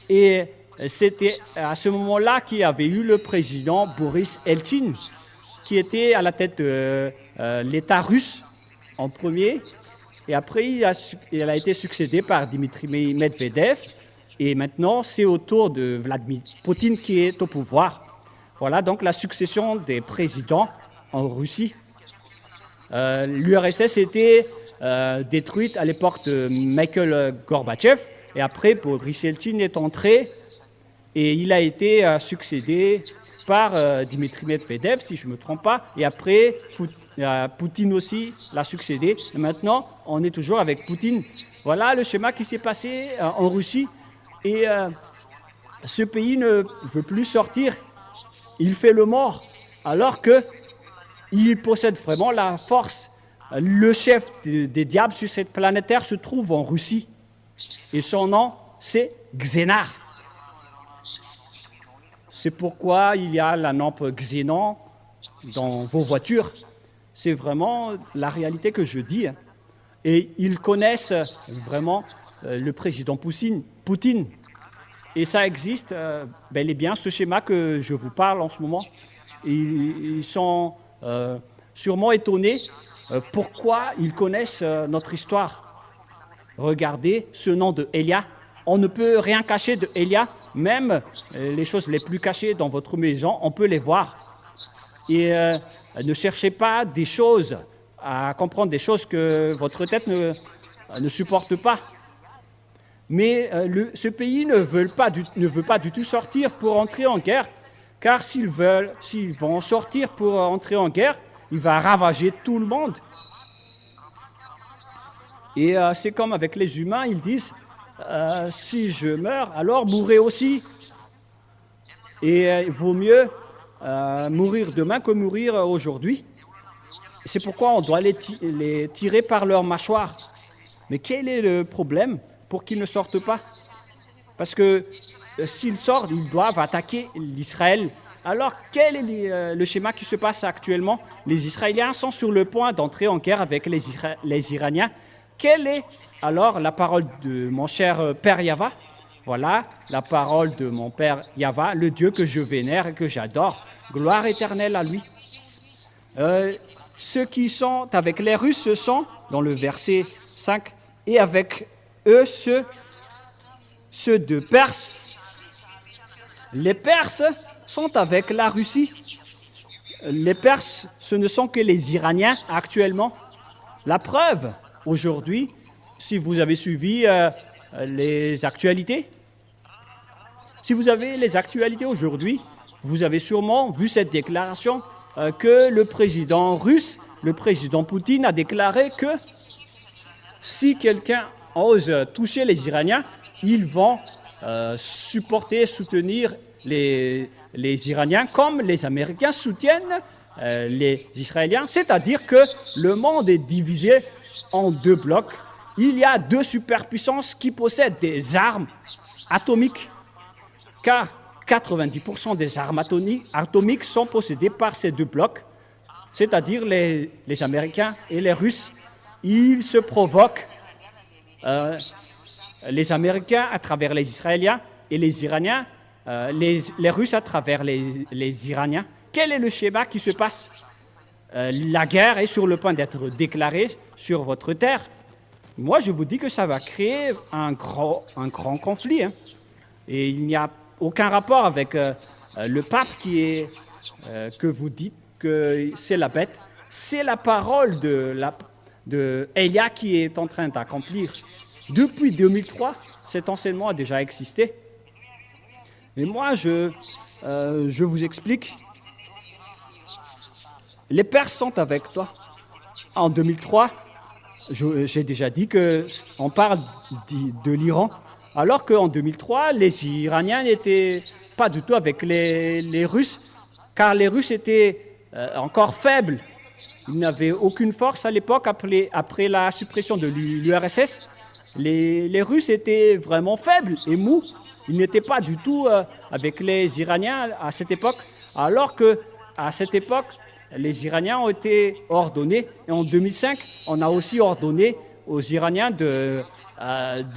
[SPEAKER 2] Et c'était à ce moment-là qu'il y avait eu le président Boris Eltsine, qui était à la tête de l'État russe en premier. Et après, il a été succédé par Dmitri Medvedev. Et maintenant, c'est au tour de Vladimir Poutine qui est au pouvoir. Voilà donc la succession des présidents en Russie. L'URSS était détruite à l'époque de Mikhail Gorbatchev. Et après, Boris Eltsine est entré et il a été succédé par Dmitri Medvedev, si je ne me trompe pas. Et après, Poutine aussi l'a succédé. Et maintenant, on est toujours avec Poutine. Voilà le schéma qui s'est passé en Russie. Et ce pays ne veut plus sortir. Il fait le mort, alors qu'il possède vraiment la force Le chef des diables sur cette planète Terre se trouve en Russie. Et son nom, c'est Xénar. C'est pourquoi il y a la lampe Xénon dans vos voitures. C'est vraiment la réalité que je dis. Et ils connaissent vraiment le président Poutine. Et ça existe bel et bien, ce schéma que je vous parle en ce moment. Ils sont sûrement étonnés pourquoi ils connaissent notre histoire. Regardez ce nom de Elia. On ne peut rien cacher de Elia, même les choses les plus cachées dans votre maison, on peut les voir. Et ne cherchez pas des choses, à comprendre des choses que votre tête ne supporte pas. Mais ce pays ne veut pas du tout sortir pour entrer en guerre, car s'ils vont sortir pour entrer en guerre, il va ravager tout le monde. Et c'est comme avec les humains, ils disent si je meurs, alors mourrez aussi. Et il vaut mieux mourir demain que mourir aujourd'hui. C'est pourquoi on doit les tirer par leur mâchoire. Mais quel est le problème pour qu'ils ne sortent pas? Parce que s'ils sortent, ils doivent attaquer l'Israël. Alors, quel est le schéma qui se passe actuellement? Les Israéliens sont sur le point d'entrer en guerre avec les Iraniens. Quelle est alors la parole de mon cher Père Yahva? Voilà la parole de mon Père Yahva, le Dieu que je vénère et que j'adore. Gloire éternelle à lui. Ceux qui sont avec les Russes, ce sont, dans le verset 5, et avec eux ceux de Perse. Les Perses sont avec la Russie. Les Perses, ce ne sont que les Iraniens actuellement. La preuve, aujourd'hui, si vous avez suivi les actualités, si vous avez les actualités aujourd'hui, vous avez sûrement vu cette déclaration que le président russe, le président Poutine, a déclaré que si quelqu'un ose toucher les Iraniens, ils vont supporter, soutenir les Iraniens comme les Américains soutiennent les Israéliens. C'est-à-dire que le monde est divisé en deux blocs. Il y a deux superpuissances qui possèdent des armes atomiques, car 90% des armes atomiques sont possédées par ces deux blocs, c'est-à-dire les Américains et les Russes. Ils se provoquent, les Américains à travers les Israéliens et les Iraniens, les Russes à travers les Iraniens. Quel est le schéma qui se passe? La guerre est sur le point d'être déclarée sur votre terre. Moi, je vous dis que ça va créer un grand conflit. Hein. Et il n'y a aucun rapport avec le pape que vous dites que c'est la bête. C'est la parole de Elia qui est en train d'accomplir. Depuis 2003, cet enseignement a déjà existé. Mais moi, je vous explique. Les Perses sont avec toi. En 2003, j'ai déjà dit qu'on parle de l'Iran, alors qu'en 2003, les Iraniens n'étaient pas du tout avec les Russes, car les Russes étaient encore faibles. Ils n'avaient aucune force à l'époque après la suppression de l'URSS. Les Russes étaient vraiment faibles et mous. Ils n'étaient pas du tout avec les Iraniens à cette époque, alors qu'à cette époque, les Iraniens ont été ordonnés. Et en 2005, on a aussi ordonné aux Iraniens de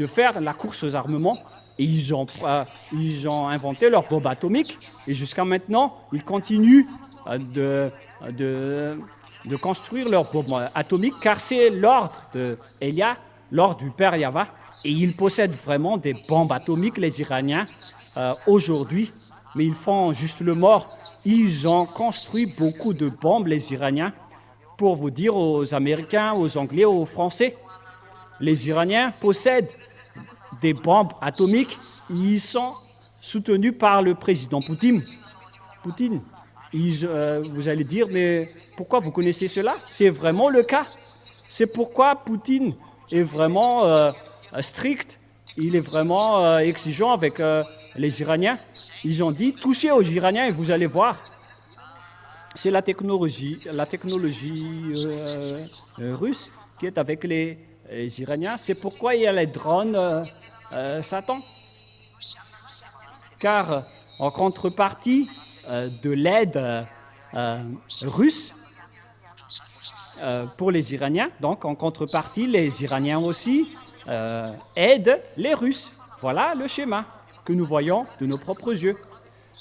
[SPEAKER 2] faire la course aux armements. Et ils ont inventé leur bombe atomique. Et jusqu'à maintenant, ils continuent de construire leur bombe atomique, car c'est l'ordre d'Elia, l'ordre du Père Yahva. Et ils possèdent vraiment des bombes atomiques, les Iraniens, aujourd'hui. Mais ils font juste le mort. Ils ont construit beaucoup de bombes, les Iraniens, pour vous dire aux Américains, aux Anglais, aux Français. Les Iraniens possèdent des bombes atomiques. Ils sont soutenus par le président Poutine. Vous allez dire, mais pourquoi vous connaissez cela? C'est vraiment le cas. C'est pourquoi Poutine est vraiment strict. Il est vraiment exigeant avec les Iraniens. Ils ont dit, touchez aux Iraniens et vous allez voir. c'est la technologie russe qui est avec les Iraniens. C'est pourquoi il y a les drones Satan. Car en contrepartie de l'aide russe pour les Iraniens, donc en contrepartie, les Iraniens aussi aident les Russes. Voilà le schéma que nous voyons de nos propres yeux.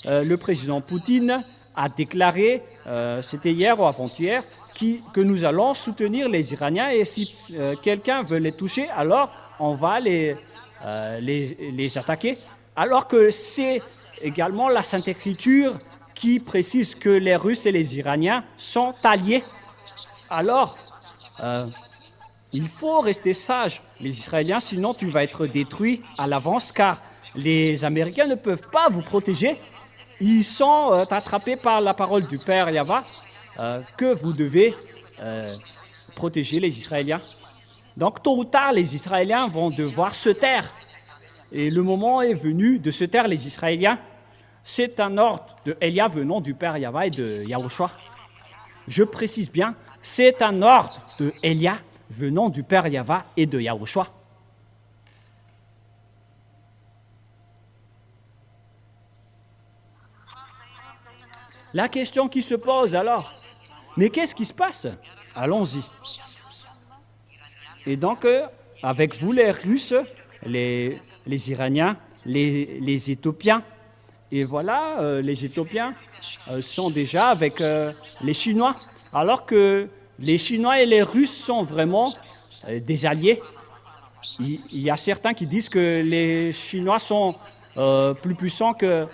[SPEAKER 2] Le président Poutine a déclaré, c'était hier ou avant-hier, que nous allons soutenir les Iraniens et si quelqu'un veut les toucher, alors on va les attaquer. Alors que c'est également la Sainte Écriture qui précise que les Russes et les Iraniens sont alliés. Alors, il faut rester sage, les Israéliens, sinon tu vas être détruit à l'avance, car les Américains ne peuvent pas vous protéger. Ils sont attrapés par la parole du Père Yahva que vous devez protéger les Israéliens. Donc, tôt ou tard, les Israéliens vont devoir se taire. Et le moment est venu de se taire, les Israéliens. C'est un ordre de Elia venant du Père Yahva et de Yahushua. Je précise bien, c'est un ordre de Elia venant du Père Yahva et de Yahushua. La question qui se pose alors, mais qu'est-ce qui se passe? Allons-y. Et donc, avec vous les Russes, les Iraniens, les Éthiopiens, et voilà, les Éthiopiens sont déjà avec les Chinois, alors que les Chinois et les Russes sont vraiment des alliés. Il y a certains qui disent que les Chinois sont plus puissants que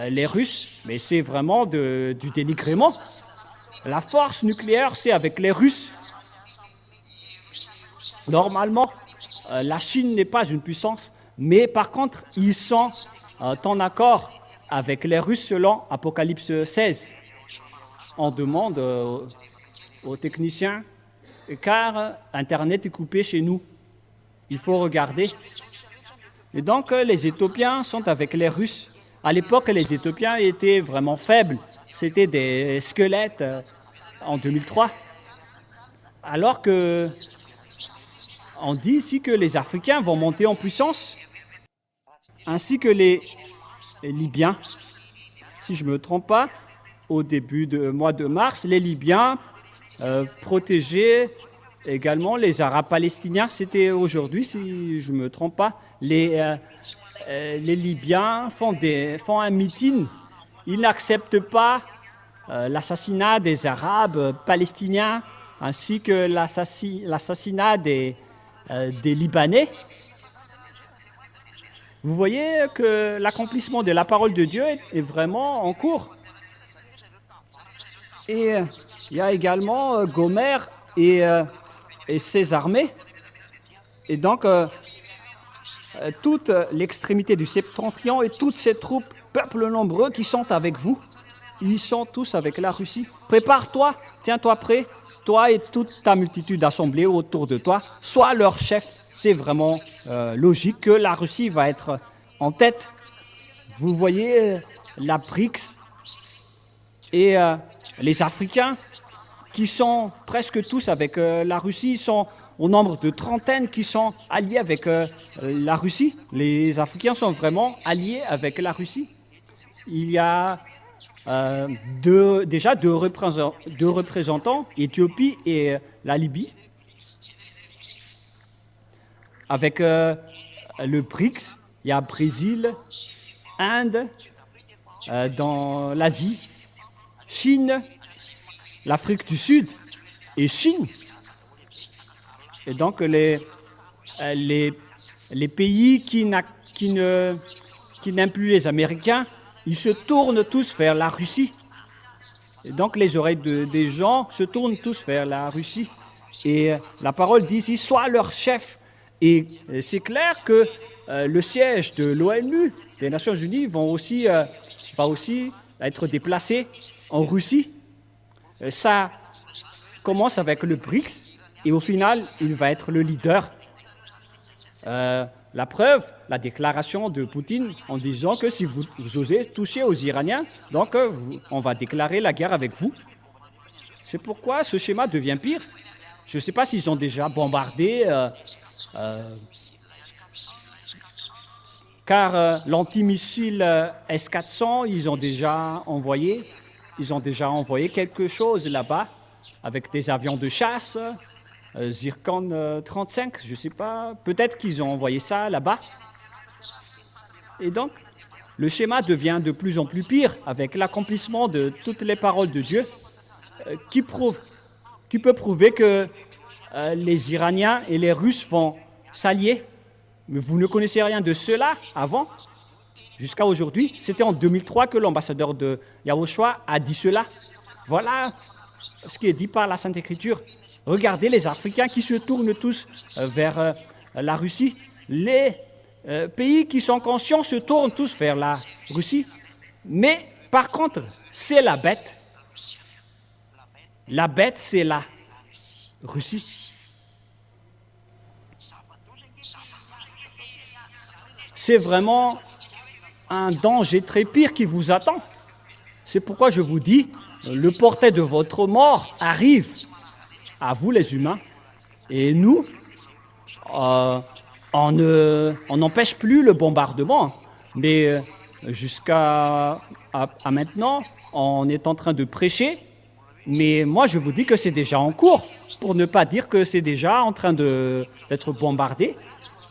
[SPEAKER 2] les Russes, mais c'est vraiment du dénigrement. La force nucléaire, c'est avec les Russes. Normalement, la Chine n'est pas une puissance, mais par contre, ils sont en accord avec les Russes selon Apocalypse 16. On demande aux techniciens, car Internet est coupé chez nous. Il faut regarder. Et donc, les Éthiopiens sont avec les Russes. À l'époque, les Éthiopiens étaient vraiment faibles. C'était des squelettes en 2003. Alors que on dit ici que les Africains vont monter en puissance, ainsi que les Libyens. Si je ne me trompe pas, au début du mois de mars, les Libyens protégeaient également les Arabes palestiniens. C'était aujourd'hui, si je ne me trompe pas. Les Libyens font un meeting. Ils n'acceptent pas l'assassinat des Arabes palestiniens ainsi que l'assassinat des Libanais. Vous voyez que l'accomplissement de la parole de Dieu est vraiment en cours. Et il y a également Gomer et ses armées. Et donc, toute l'extrémité du septentrion et toutes ces troupes, peuples nombreux qui sont avec vous, ils sont tous avec la Russie. Prépare-toi, tiens-toi prêt, toi et toute ta multitude assemblée autour de toi, sois leur chef. C'est vraiment logique que la Russie va être en tête. Vous voyez la BRICS et les Africains qui sont presque tous avec la Russie, ils sont au nombre de trentaines qui sont alliés avec la Russie. Les Africains sont vraiment alliés avec la Russie. Il y a déjà deux représentants, Éthiopie et la Libye. Avec le BRICS, il y a Brésil, Inde, dans l'Asie, Chine, l'Afrique du Sud et Chine. Et donc, les pays qui n'aiment plus les Américains, ils se tournent tous vers la Russie. Et donc, les oreilles des gens se tournent tous vers la Russie. Et la parole dit ici, sois leur chef. Et c'est clair que le siège de l'ONU, des Nations Unies, va aussi être déplacé en Russie. Ça commence avec le BRICS. Et au final, il va être le leader. La preuve, la déclaration de Poutine en disant que si vous osez toucher aux Iraniens, donc on va déclarer la guerre avec vous. C'est pourquoi ce schéma devient pire. Je ne sais pas s'ils ont déjà bombardé, car l'antimissile S-400, ils ont déjà envoyé quelque chose là-bas avec des avions de chasse, Zircon 35, je ne sais pas, peut-être qu'ils ont envoyé ça là-bas. Et donc, le schéma devient de plus en plus pire avec l'accomplissement de toutes les paroles de Dieu qui peut prouver que les Iraniens et les Russes vont s'allier. Mais vous ne connaissez rien de cela avant, jusqu'à aujourd'hui. C'était en 2003 que l'ambassadeur de Yahushua a dit cela. Voilà ce qui est dit par la Sainte Écriture. Regardez les Africains qui se tournent tous vers la Russie. Les pays qui sont conscients se tournent tous vers la Russie. Mais par contre, c'est la bête. La bête, c'est la Russie. C'est vraiment un danger très pire qui vous attend. C'est pourquoi je vous dis, le portrait de votre mort arrive à vous les humains. Et nous, on n'empêche plus le bombardement. Mais jusqu'à maintenant, on est en train de prêcher. Mais moi, je vous dis que c'est déjà en cours, pour ne pas dire que c'est déjà en train d'être bombardé.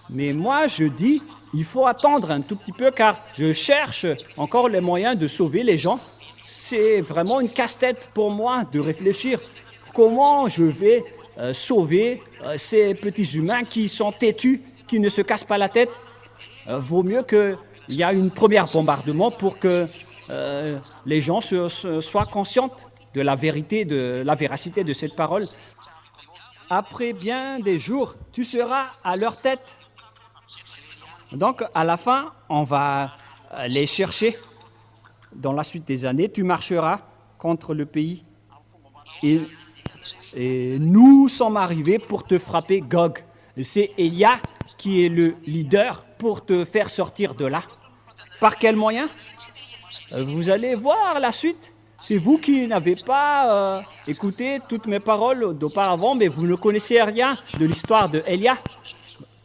[SPEAKER 2] Mais moi, je dis, il faut attendre un tout petit peu, car je cherche encore les moyens de sauver les gens. C'est vraiment une casse-tête pour moi de réfléchir comment je vais sauver ces petits humains qui sont têtus, qui ne se cassent pas la tête. Vaut mieux qu'il y ait un premier bombardement pour que les gens soient conscients de la vérité, de la véracité de cette parole. Après bien des jours, tu seras à leur tête. Donc, à la fin, on va les chercher. Dans la suite des années, tu marcheras contre le pays. Et nous sommes arrivés pour te frapper, Gog. C'est Elia qui est le leader pour te faire sortir de là. Par quel moyen? Vous allez voir la suite. C'est vous qui n'avez pas écouté toutes mes paroles d'auparavant, mais vous ne connaissez rien de l'histoire de Elia.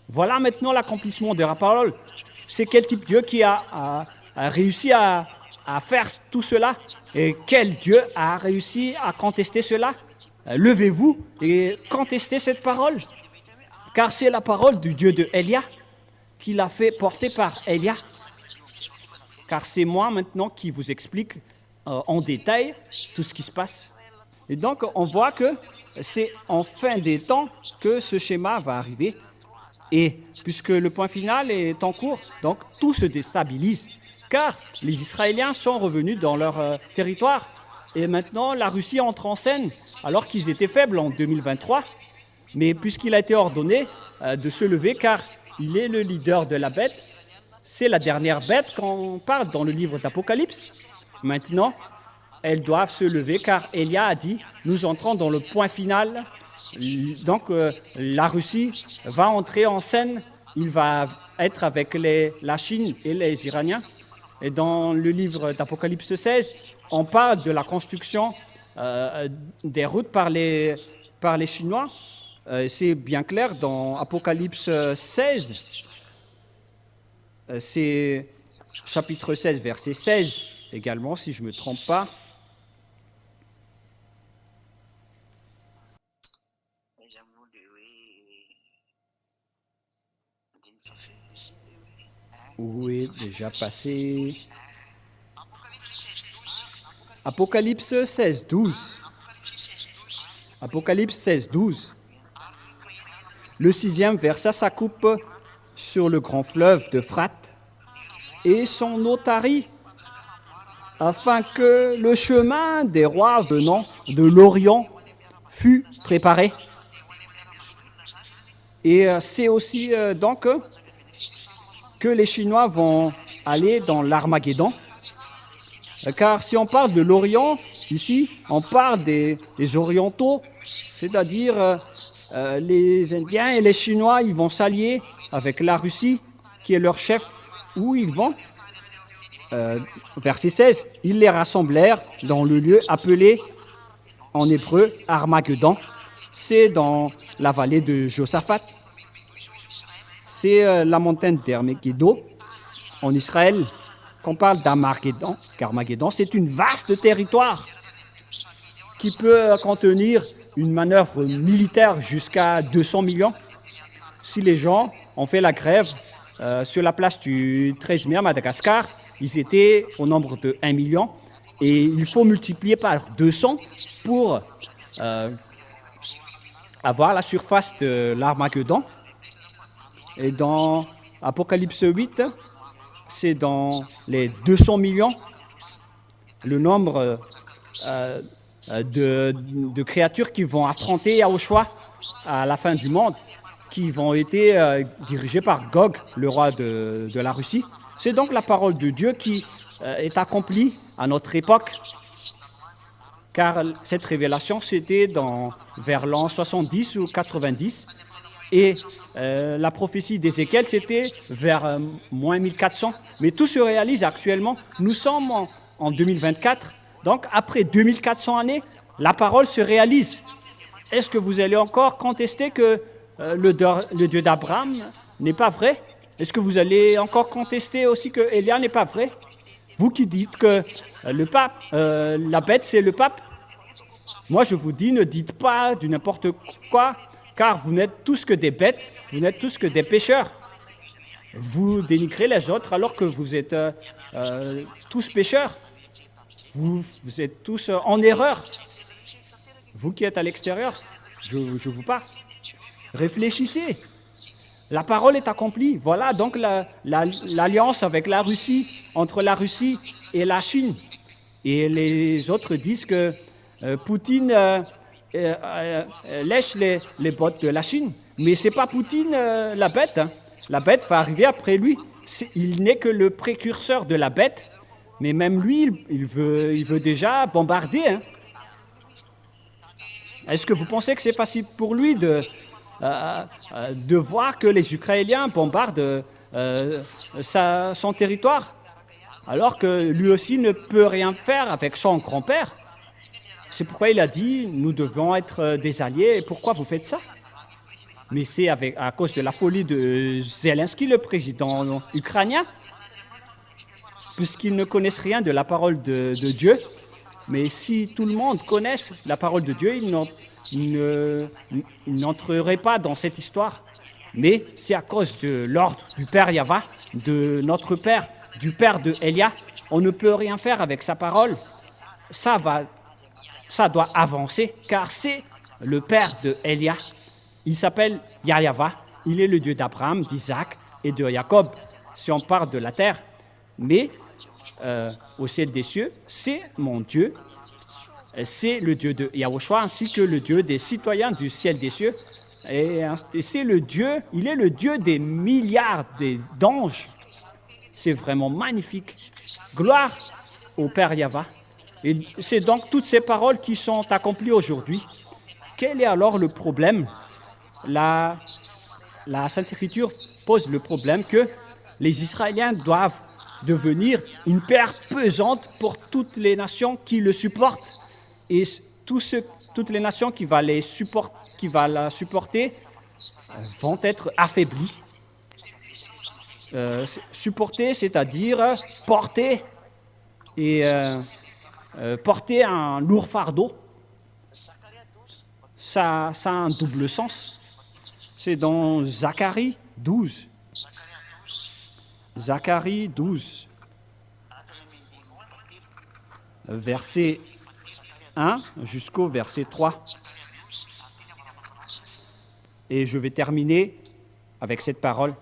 [SPEAKER 2] Voilà maintenant l'accomplissement de la parole. C'est quel type de Dieu qui a réussi à faire tout cela? Et quel Dieu a réussi à contester cela? Levez-vous et contestez cette parole. Car c'est la parole du Dieu de Elia qui l'a fait porter par Elia. Car c'est moi maintenant qui vous explique en détail tout ce qui se passe. Et donc, on voit que c'est en fin des temps que ce schéma va arriver. Et puisque le point final est en cours, donc tout se déstabilise. Car les Israéliens sont revenus dans leur territoire. Et maintenant, la Russie entre en scène, alors qu'ils étaient faibles en 2023. Mais puisqu'il a été ordonné de se lever, car il est le leader de la bête, c'est la dernière bête qu'on parle dans le livre d'Apocalypse. Maintenant, elles doivent se lever, car Elia a dit, nous entrons dans le point final. Donc, la Russie va entrer en scène, il va être avec la Chine et les Iraniens. Et dans le livre d'Apocalypse 16, on parle de la construction des routes par les Chinois. C'est bien clair dans Apocalypse 16, c'est chapitre 16, verset 16 également, si je ne me trompe pas. Où est déjà passé? Apocalypse 16, 12. Apocalypse 16, 12. Le 6e versa sa coupe sur le grand fleuve d'Euphrate et son eau tarit, afin que le chemin des rois venant de l'Orient fût préparé. Et c'est aussi donc que les Chinois vont aller dans l'Armageddon. Car si on parle de l'Orient, ici, on parle des Orientaux, c'est-à-dire les Indiens et les Chinois, ils vont s'allier avec la Russie, qui est leur chef. Où ils vont? Verset 16, ils les rassemblèrent dans le lieu appelé en hébreu, Armageddon. C'est dans la vallée de Josaphat. C'est la montagne d'Armageddon en Israël qu'on parle d'Armageddon. Armageddon, c'est une vaste territoire qui peut contenir une manœuvre militaire jusqu'à 200 millions. Si les gens ont fait la grève sur la place du 13 mai à Madagascar, ils étaient au nombre de 1 million et il faut multiplier par 200 pour avoir la surface de l'Armageddon. Et dans Apocalypse 8, c'est dans les 200 millions le nombre de créatures qui vont affronter Yahushua à la fin du monde, qui vont être dirigées par Gog, le roi de la Russie. C'est donc la parole de Dieu qui est accomplie à notre époque, car cette révélation, c'était vers l'an 70 ou 90, et la prophétie d'Ézéchiel, c'était vers moins 1400. Mais tout se réalise actuellement. Nous sommes en 2024, donc après 2400 années, la parole se réalise. Est-ce que vous allez encore contester que le Dieu d'Abraham n'est pas vrai? Est-ce que vous allez encore contester aussi que Élia n'est pas vrai? Vous qui dites que le pape, la bête, c'est le pape. Moi, je vous dis, ne dites pas du n'importe quoi, car vous n'êtes tous que des bêtes, vous n'êtes tous que des pécheurs. Vous dénigrez les autres alors que vous êtes tous pécheurs. Vous êtes tous en erreur. Vous qui êtes à l'extérieur, je vous parle. Réfléchissez. La parole est accomplie. Voilà donc l'alliance avec la Russie, entre la Russie et la Chine. Et les autres disent que Poutine lèche les bottes de la Chine. Mais ce n'est pas Poutine la bête. Hein. La bête va arriver après lui. Il n'est que le précurseur de la bête. Mais même lui, il veut déjà bombarder. Hein. Est-ce que vous pensez que c'est facile pour lui de voir que les Ukrainiens bombardent son territoire, alors que lui aussi ne peut rien faire avec son grand-père? C'est pourquoi il a dit, nous devons être des alliés. Et pourquoi vous faites ça? Mais c'est à cause de la folie de Zelensky, le président ukrainien, puisqu'ils ne connaissent rien de la parole de Dieu. Mais si tout le monde connaisse la parole de Dieu, ils n'entreraient pas dans cette histoire. Mais c'est à cause de l'ordre du Père Yahva, de notre Père, du Père de Elia. On ne peut rien faire avec sa parole. Ça doit avancer, car c'est le Père de Elia. Il s'appelle Yahva. Il est le Dieu d'Abraham, d'Isaac et de Jacob, si on parle de la terre. Mais au ciel des cieux, c'est mon Dieu. C'est le Dieu de Yahushua ainsi que le Dieu des citoyens du ciel des cieux. Et c'est le Dieu, il est le Dieu des milliards d'anges. C'est vraiment magnifique. Gloire au Père Yahva. Et c'est donc toutes ces paroles qui sont accomplies aujourd'hui. Quel est alors le problème? La Sainte Écriture pose le problème que les Israéliens doivent devenir une paire pesante pour toutes les nations qui le supportent. Et toutes les nations qui vont la supporter vont être affaiblies. Supporter, c'est-à-dire porter un lourd fardeau. Ça a un double sens. C'est dans Zacharie 12. Zacharie 12, verset 1 jusqu'au verset 3. Et je vais terminer avec cette parole.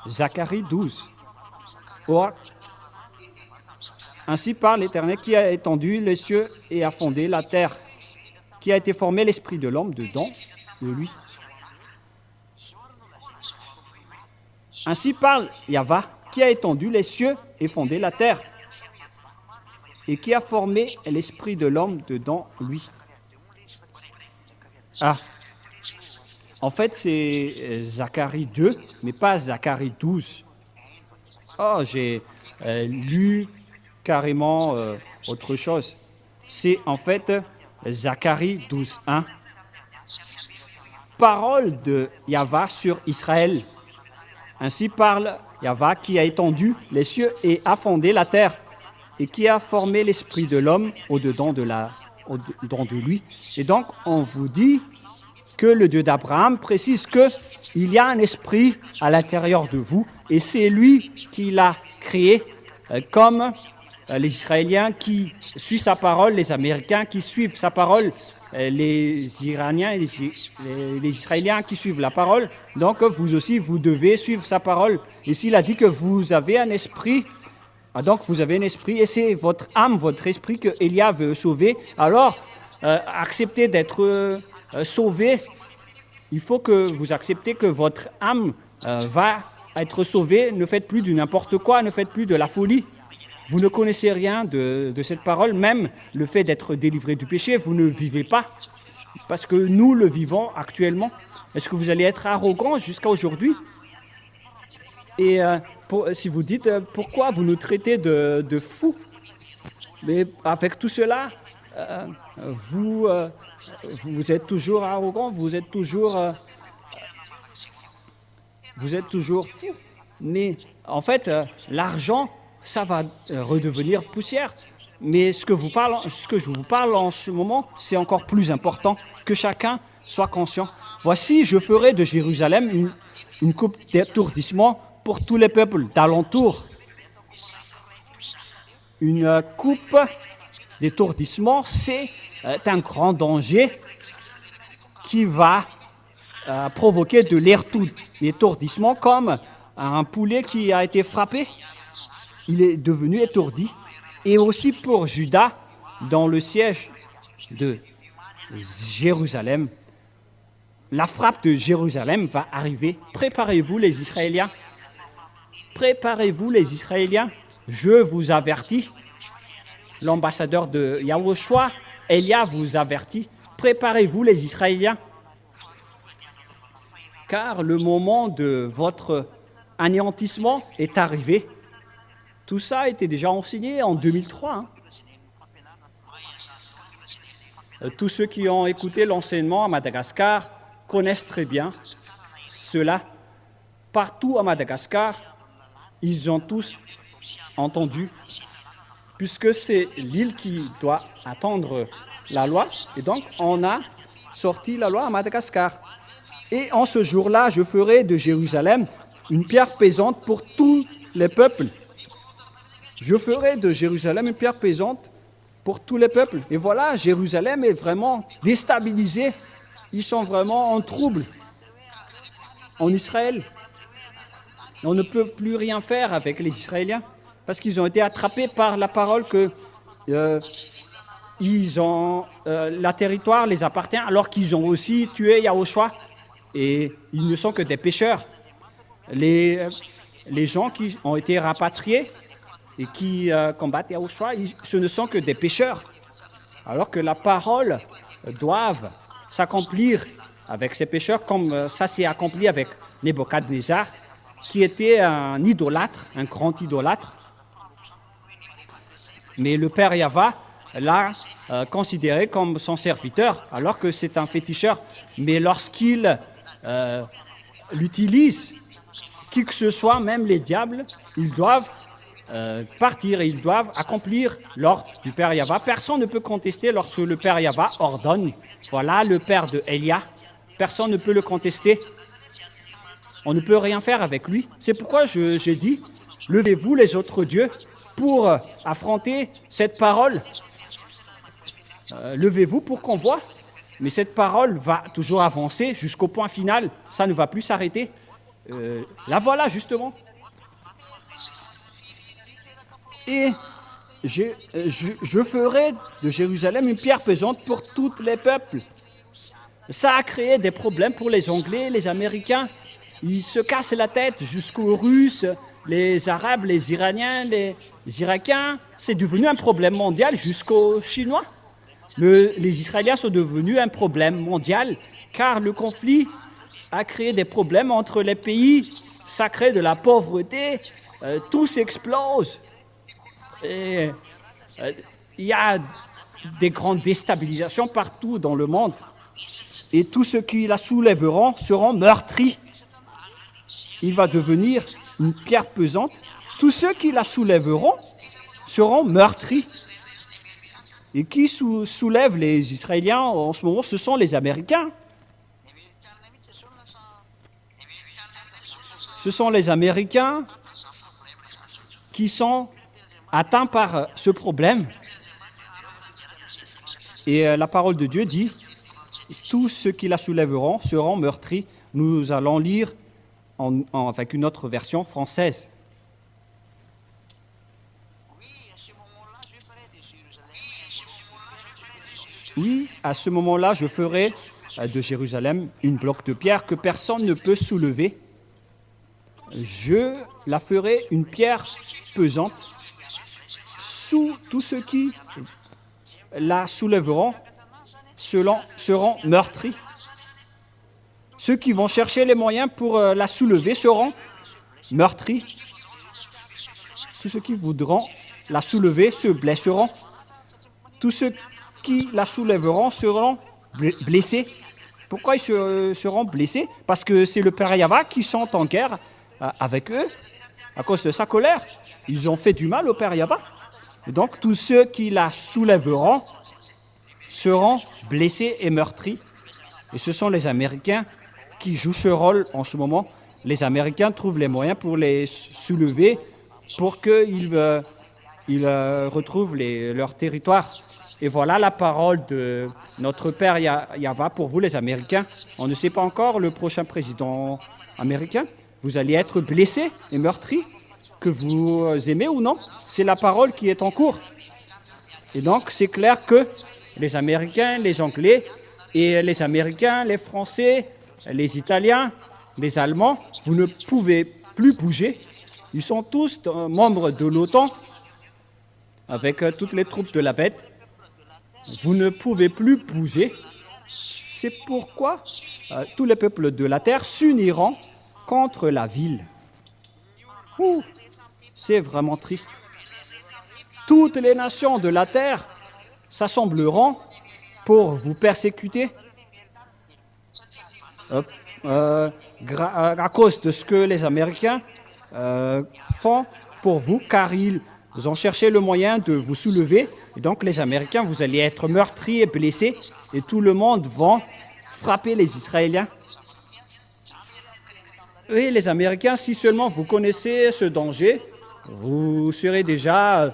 [SPEAKER 2] Zacharie 12. Or, ainsi parle l'Éternel qui a étendu les cieux et a fondé la terre, qui a été formé l'esprit de l'homme dedans de lui. Ainsi parle Yahva, qui a étendu les cieux et fondé la terre, et qui a formé l'esprit de l'homme dedans lui. Ah, en fait, c'est Zacharie 2, mais pas Zacharie 12. Oh, j'ai lu carrément autre chose. c'est en fait Zacharie 12:1. Parole de Yahva sur Israël. Ainsi parle Yahva qui a étendu les cieux et a fondé la terre et qui a formé l'esprit de l'homme au-dedans de lui. Et donc, on vous dit que le Dieu d'Abraham précise qu'il y a un esprit à l'intérieur de vous et c'est lui qui l'a créé comme les Israéliens qui suivent sa parole, les Américains qui suivent sa parole, les Iraniens et les Israéliens qui suivent la parole. Donc, vous aussi, vous devez suivre sa parole. Et s'il a dit que vous avez un esprit, donc vous avez un esprit et c'est votre âme, votre esprit que Élia veut sauver. Alors, acceptez d'être sauvé. Il faut que vous acceptez que votre âme va être sauvée. Ne faites plus du n'importe quoi, ne faites plus de la folie. Vous ne connaissez rien de cette parole, même le fait d'être délivré du péché, vous ne vivez pas, parce que nous le vivons actuellement. Est-ce que vous allez être arrogant jusqu'à aujourd'hui? Et si vous dites, pourquoi vous nous traitez de fous? Mais avec tout cela, vous êtes toujours arrogant, vous êtes toujours fou. Mais en fait, l'argent, ça va redevenir poussière. Mais ce que je vous parle en ce moment, c'est encore plus important, que chacun soit conscient. Voici, je ferai de Jérusalem une coupe d'étourdissement pour tous les peuples d'alentour. Une coupe d'étourdissement, c'est un grand danger qui va provoquer de l'étourdissement comme un poulet qui a été frappé. Il est devenu étourdi. Et aussi pour Juda, dans le siège de Jérusalem, la frappe de Jérusalem va arriver. Préparez-vous les Israéliens. Préparez-vous les Israéliens. Je vous avertis. L'ambassadeur de Yahushua, Élia vous avertit. Préparez-vous les Israéliens. Car le moment de votre anéantissement est arrivé. Tout ça a été déjà enseigné en 2003. Tous ceux qui ont écouté l'enseignement à Madagascar connaissent très bien cela. Partout à Madagascar, ils ont tous entendu, puisque c'est l'île qui doit attendre la loi. Et donc, on a sorti la loi à Madagascar. Et en ce jour-là, je ferai de Jérusalem une pierre pesante pour tous les peuples. Je ferai de Jérusalem une pierre pesante pour tous les peuples. Et voilà, Jérusalem est vraiment déstabilisée. Ils sont vraiment en trouble en Israël. On ne peut plus rien faire avec les Israéliens parce qu'ils ont été attrapés par la parole que la territoire les appartient alors qu'ils ont aussi tué Yahushua et ils ne sont que des pécheurs. Les gens qui ont été rapatriés et qui combattent Yahushua, ce ne sont que des pécheurs, alors que la parole doit s'accomplir avec ces pécheurs, comme ça s'est accompli avec Nebuchadnezzar, qui était un idolâtre, un grand idolâtre. Mais le Père Yahva l'a considéré comme son serviteur, alors que c'est un féticheur. Mais lorsqu'il l'utilise, qui que ce soit, même les diables, ils doivent partir et ils doivent accomplir l'ordre du Père Yahva. Personne ne peut contester lorsque le Père Yahva ordonne. Voilà le Père de Élia. Personne ne peut le contester. On ne peut rien faire avec lui. C'est pourquoi j'ai dit, levez-vous les autres dieux pour affronter cette parole. Levez-vous pour qu'on voit. Mais cette parole va toujours avancer jusqu'au point final. Ça ne va plus s'arrêter. La voilà justement. Et je ferai de Jérusalem une pierre pesante pour tous les peuples. Ça a créé des problèmes pour les Anglais, les Américains. Ils se cassent la tête jusqu'aux Russes, les Arabes, les Iraniens, les Irakiens. C'est devenu un problème mondial jusqu'aux Chinois. Les Israéliens sont devenus un problème mondial car le conflit a créé des problèmes entre les pays. Ça crée de la pauvreté, tout s'explose. Et il y a des grandes déstabilisations partout dans le monde. Et tous ceux qui la soulèveront seront meurtris. Il va devenir une pierre pesante. Tous ceux qui la soulèveront seront meurtris. Et qui soulève les Israéliens en ce moment, ce sont les Américains. Ce sont les Américains qui sont atteints par ce problème. Et la parole de Dieu dit, tous ceux qui la soulèveront seront meurtris. Nous allons lire avec une autre version française. Oui, à ce moment-là, je ferai de Jérusalem une bloc de pierre que personne ne peut soulever. Je la ferai une pierre pesante. Tous ceux qui la soulèveront seront meurtris. Ceux qui vont chercher les moyens pour la soulever seront meurtris. Tous ceux qui voudront la soulever se blesseront. Tous ceux qui la soulèveront seront blessés. Pourquoi ils seront blessés? Parce que c'est le Père Yahva qui sont en guerre avec eux à cause de sa colère. Ils ont fait du mal au Père Yahva. Et donc tous ceux qui la soulèveront seront blessés et meurtris. Et ce sont les Américains qui jouent ce rôle en ce moment. Les Américains trouvent les moyens pour les soulever pour qu'ils retrouvent leur territoire. Et voilà la parole de notre Père Yahva pour vous, les Américains. On ne sait pas encore le prochain président américain. Vous allez être blessés et meurtris, que vous aimez ou non. C'est la parole qui est en cours. Et donc, c'est clair que les Américains, les Anglais, et les Américains, les Français, les Italiens, les Allemands, vous ne pouvez plus bouger. Ils sont tous membres de l'OTAN, avec toutes les troupes de la bête. Vous ne pouvez plus bouger. C'est pourquoi tous les peuples de la terre s'uniront contre la ville. C'est vraiment triste. Toutes les nations de la terre s'assembleront pour vous persécuter à cause de ce que les Américains font pour vous, car ils ont cherché le moyen de vous soulever. Et donc les Américains, vous allez être meurtris et blessés, et tout le monde va frapper les Israéliens. Et les Américains, si seulement vous connaissez ce danger, vous serez déjà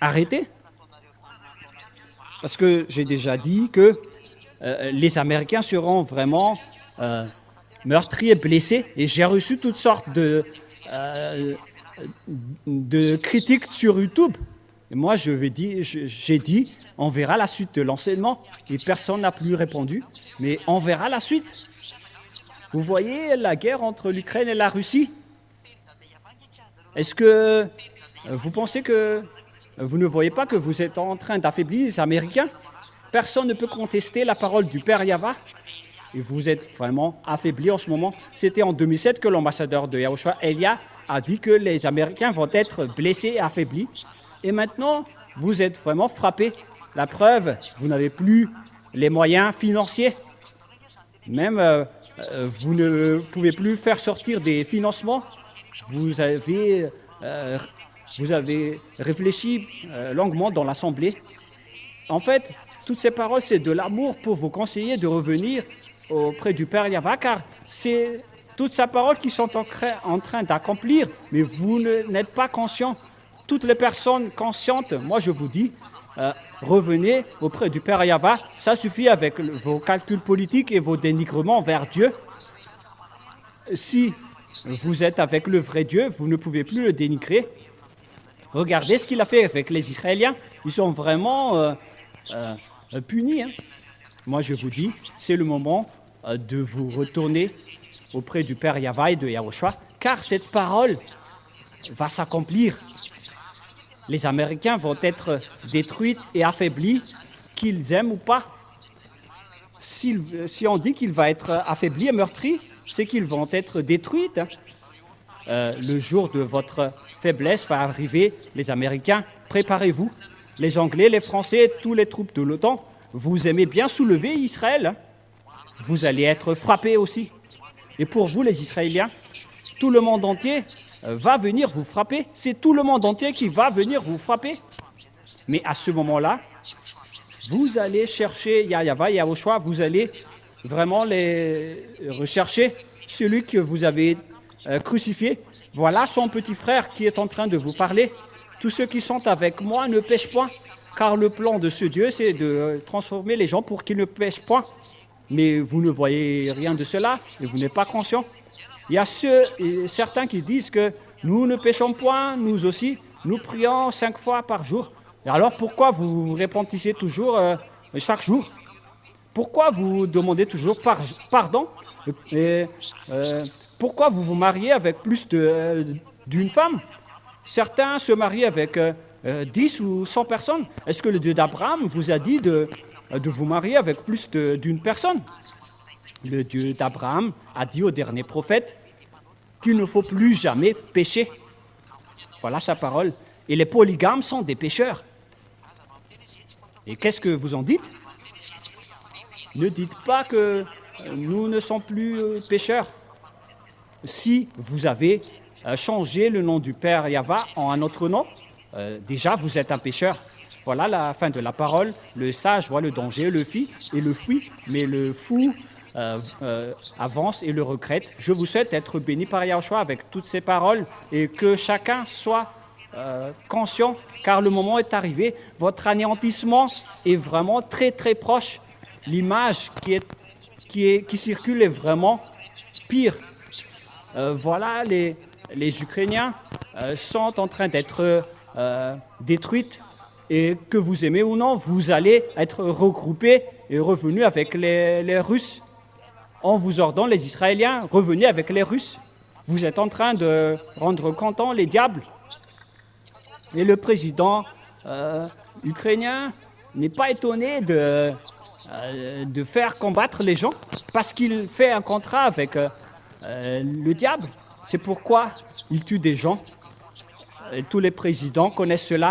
[SPEAKER 2] arrêtés. Parce que j'ai déjà dit que les Américains seront vraiment meurtris et blessés. Et j'ai reçu toutes sortes de critiques sur YouTube. Et moi, j'ai dit, on verra la suite de l'enseignement. Et personne n'a plus répondu. Mais on verra la suite. Vous voyez la guerre entre l'Ukraine et la Russie? Est-ce que vous pensez que vous ne voyez pas que vous êtes en train d'affaiblir les Américains? Personne ne peut contester la parole du Père Yahva. Et vous êtes vraiment affaiblis en ce moment. C'était en 2007 que l'ambassadeur de Yahushua, Elia, a dit que les Américains vont être blessés et affaiblis. Et maintenant, vous êtes vraiment frappés. La preuve, vous n'avez plus les moyens financiers. Même vous ne pouvez plus faire sortir des financements. Vous avez réfléchi longuement dans l'Assemblée. En fait, toutes ces paroles, c'est de l'amour pour vous conseiller de revenir auprès du Père Yahva, car c'est toutes ces paroles qui sont en train d'accomplir, mais vous n'êtes pas conscient. Toutes les personnes conscientes, moi je vous dis, revenez auprès du Père Yahva. Ça suffit avec vos calculs politiques et vos dénigrements vers Dieu. Si vous êtes avec le vrai Dieu, vous ne pouvez plus le dénigrer. Regardez ce qu'il a fait avec les Israéliens. Ils sont vraiment punis. Moi, je vous dis, c'est le moment de vous retourner auprès du Père Yahva et de Yahushua, car cette parole va s'accomplir. Les Américains vont être détruits et affaiblis, qu'ils aiment ou pas. Si on dit qu'il va être affaibli et meurtri, c'est qu'ils vont être détruits. Le jour de votre faiblesse va arriver, les Américains, préparez-vous. les Anglais, les Français, tous les troupes de l'OTAN, vous aimez bien soulever Israël, hein. Vous allez être frappés aussi. Et pour vous, les Israéliens, tout le monde entier va venir vous frapper. C'est tout le monde entier qui va venir vous frapper. Mais à ce moment-là, vous allez chercher Yahushua, vous allez vraiment les rechercher, celui que vous avez crucifié. Voilà son petit frère qui est en train de vous parler. Tous ceux qui sont avec moi ne pêchent point, car le plan de ce Dieu, c'est de transformer les gens pour qu'ils ne pêchent point. Mais vous ne voyez rien de cela et vous n'êtes pas conscient. Il y a certains qui disent que nous ne péchons point, nous aussi, nous prions 5 fois par jour. Et alors pourquoi vous vous repentissez toujours chaque jour? Pourquoi vous demandez toujours pardon? Pourquoi vous vous mariez avec plus d'une femme? Certains se marient avec 10 ou 100 personnes. Est-ce que le Dieu d'Abraham vous a dit de vous marier avec plus d'une personne? Le Dieu d'Abraham a dit au dernier prophète qu'il ne faut plus jamais pécher. Voilà sa parole. Et les polygames sont des pécheurs. Et qu'est-ce que vous en dites? Ne dites pas que nous ne sommes plus pécheurs. Si vous avez changé le nom du Père Yahva en un autre nom, déjà vous êtes un pécheur. Voilà la fin de la parole. Le sage voit le danger, le fuit et le fuit, mais le fou avance et le regrette. Je vous souhaite d'être béni par Yahushua avec toutes ces paroles et que chacun soit conscient, car le moment est arrivé. Votre anéantissement est vraiment très très proche. L'image qui circule est vraiment pire. Voilà, les Ukrainiens sont en train d'être détruits. Et que vous aimez ou non, vous allez être regroupés et revenus avec les Russes. On vous ordonne, les Israéliens, revenez avec les Russes. Vous êtes en train de rendre contents les diables. Et le président ukrainien n'est pas étonné de faire combattre les gens parce qu'il fait un contrat avec le diable. C'est pourquoi il tue des gens. Et tous les présidents connaissent cela.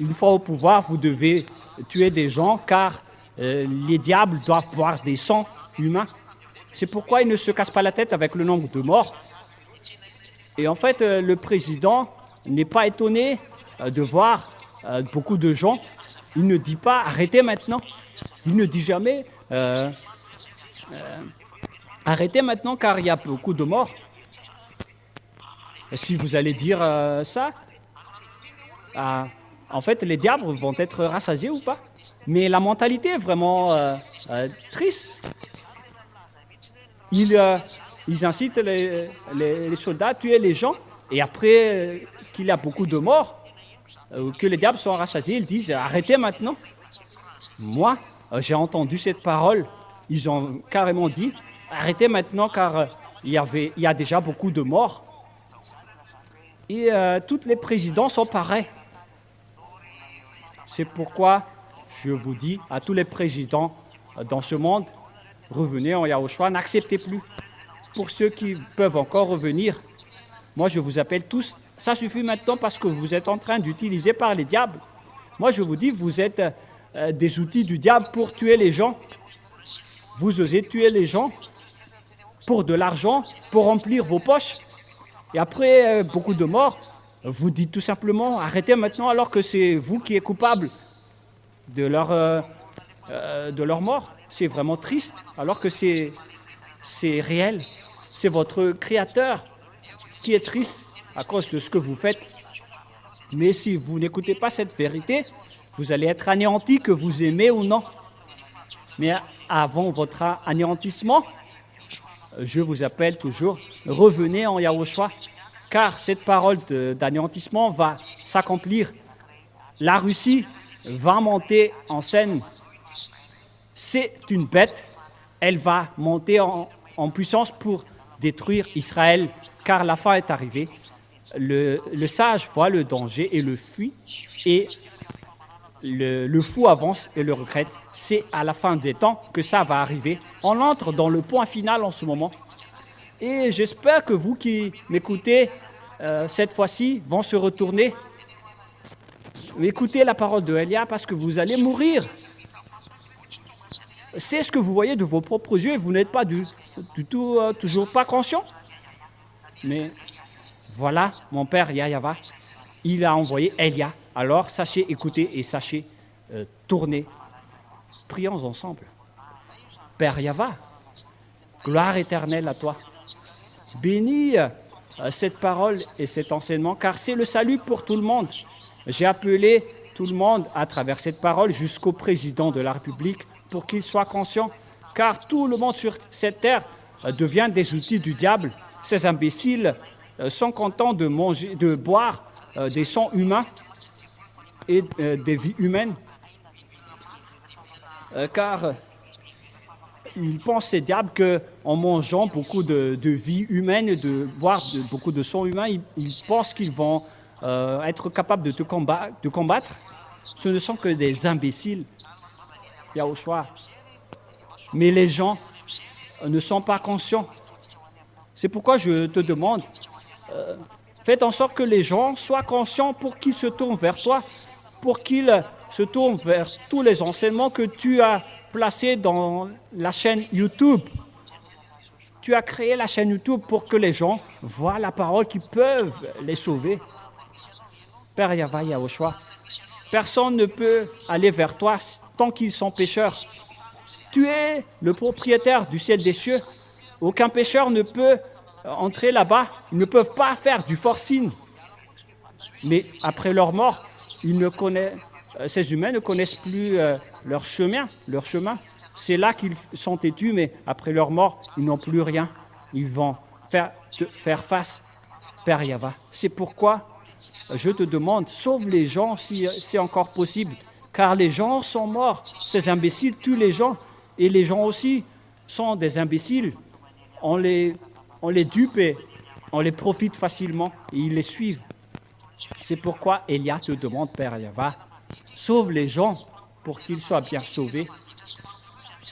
[SPEAKER 2] Une fois au pouvoir, vous devez tuer des gens car les diables doivent boire des sangs humains. C'est pourquoi ils ne se cassent pas la tête avec le nombre de morts. Et en fait, le président n'est pas étonné de voir beaucoup de gens. Il ne dit pas « arrêtez maintenant ». Il ne dit jamais « arrêtez maintenant car il y a beaucoup de morts ». Et si vous allez dire ça, en fait, les diables vont être rassasiés ou pas. Mais la mentalité est vraiment triste. Ils incitent les soldats à tuer les gens. Et après qu'il y a beaucoup de morts, que les diables sont rassasiés, ils disent « arrêtez maintenant ». Moi, j'ai entendu cette parole. Ils ont carrément dit « arrêtez maintenant car il y a déjà beaucoup de morts ». Et tous les présidents sont pareils. C'est pourquoi je vous dis à tous les présidents dans ce monde, revenez en Yahushua, n'acceptez plus. Pour ceux qui peuvent encore revenir, moi je vous appelle tous, ça suffit maintenant parce que vous êtes en train d'utiliser par les diables. Moi je vous dis, vous êtes des outils du diable pour tuer les gens. Vous osez tuer les gens pour de l'argent, pour remplir vos poches. Et après beaucoup de morts, vous dites tout simplement, arrêtez maintenant alors que c'est vous qui êtes coupable de leur mort. C'est vraiment triste alors que c'est réel. C'est votre Créateur qui est triste à cause de ce que vous faites. Mais si vous n'écoutez pas cette vérité, vous allez être anéantis, que vous aimez ou non. Mais avant votre anéantissement, je vous appelle toujours, revenez en Yahushua, car cette parole d'anéantissement va s'accomplir. La Russie va monter en scène. C'est une bête. Elle va monter en puissance pour détruire Israël, car la fin est arrivée. Le sage voit le danger et le fuit, et le fou avance et le regrette. C'est à la fin des temps que ça va arriver. On entre dans le point final en ce moment. Et j'espère que vous qui m'écoutez cette fois-ci vont se retourner écoutez la parole de Élia parce que vous allez mourir. C'est ce que vous voyez de vos propres yeux et vous n'êtes pas du tout, toujours pas conscient. Mais voilà, mon père Yahya, il a envoyé Élia. Alors sachez écouter et sachez tourner. Prions ensemble. Père Yahva, gloire éternelle à toi. Bénis cette parole et cet enseignement, car c'est le salut pour tout le monde. J'ai appelé tout le monde à travers cette parole jusqu'au président de la République pour qu'il soit conscient, car tout le monde sur cette terre devient des outils du diable. Ces imbéciles sont contents de manger, de boire des sangs humains et des vies humaines, car ils pensent, ces diables, qu'en mangeant beaucoup de vies humaines et de boire beaucoup de sang humain, ils pensent qu'ils vont être capables de te combattre. Ce ne sont que des imbéciles, Yahushua. Mais les gens ne sont pas conscients. C'est pourquoi je te demande, faites en sorte que les gens soient conscients pour qu'ils se tournent vers toi, pour qu'ils se tournent vers tous les enseignements que tu as placés dans la chaîne YouTube. Tu as créé la chaîne YouTube pour que les gens voient la parole qui peuvent les sauver. Père Yahva Yahushua, personne ne peut aller vers toi tant qu'ils sont pécheurs. Tu es le propriétaire du ciel des cieux. Aucun pécheur ne peut entrer là-bas. Ils ne peuvent pas faire du forcing. Mais après leur mort, ces humains ne connaissent plus leur chemin. C'est là qu'ils sont têtus, mais après leur mort, ils n'ont plus rien. Ils vont faire face, Père Yahva. C'est pourquoi je te demande, sauve les gens si c'est encore possible, car les gens sont morts. Ces imbéciles tuent les gens, et les gens aussi sont des imbéciles. On les dupe et on les profite facilement, et ils les suivent. C'est pourquoi Élia te demande, Père Yahva, sauve les gens pour qu'ils soient bien sauvés.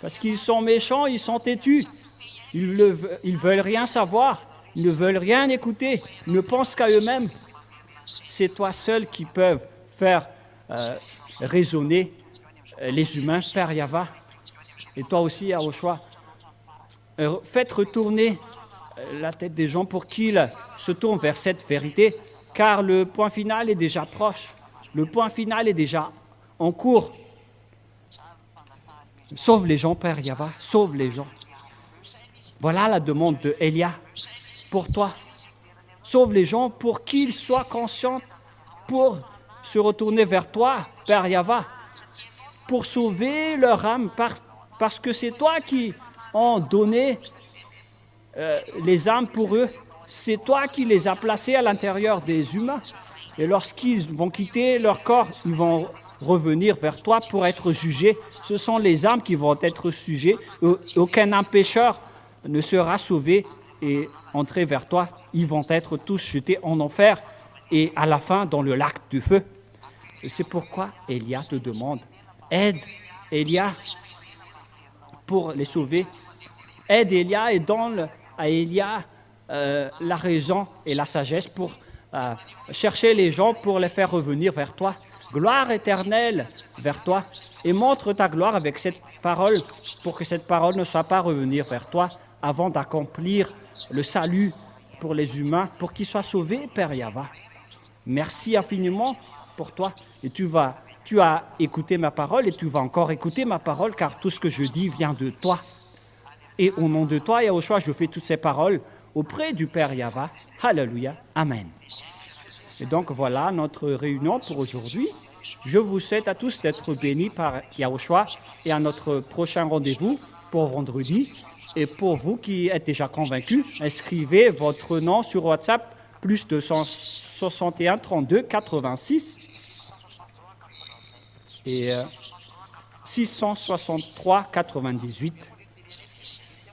[SPEAKER 2] Parce qu'ils sont méchants, ils sont têtus. Ils veulent rien savoir, ils ne veulent rien écouter, ils ne pensent qu'à eux-mêmes. C'est toi seul qui peux faire raisonner les humains, Père Yahva. Et toi aussi, Yahushua. Faites retourner la tête des gens pour qu'ils se tournent vers cette vérité, car le point final est déjà proche. Le point final est déjà en cours. Sauve les gens, Père Yahva, sauve les gens. Voilà la demande de Élia pour toi. Sauve les gens pour qu'ils soient conscients, pour se retourner vers toi, Père Yahva, pour sauver leur âme, parce que c'est toi qui as donné les âmes pour eux. C'est toi qui les as placés à l'intérieur des humains. Et lorsqu'ils vont quitter leur corps, ils vont revenir vers toi pour être jugés. Ce sont les âmes qui vont être jugées. Aucun âme pécheur ne sera sauvé et entrer vers toi. Ils vont être tous jetés en enfer et à la fin dans le lac du feu. C'est pourquoi Élia te demande, aide Élia pour les sauver. Aide Élia et donne à Élia la raison et la sagesse pour chercher les gens pour les faire revenir vers toi. Gloire éternelle vers toi et montre ta gloire avec cette parole pour que cette parole ne soit pas revenir vers toi avant d'accomplir le salut pour les humains, pour qu'ils soient sauvés, Père Yahva. Merci infiniment pour toi. Et tu as écouté ma parole et tu vas encore écouter ma parole, car tout ce que je dis vient de toi. Et au nom de toi, Yahushua, je fais toutes ces paroles auprès du Père Yahva. Alléluia. Amen. Et donc voilà notre réunion pour aujourd'hui. Je vous souhaite à tous d'être bénis par Yahushua et à notre prochain rendez-vous pour vendredi. Et pour vous qui êtes déjà convaincus, inscrivez votre nom sur WhatsApp plus 261 32 86 et 663 98.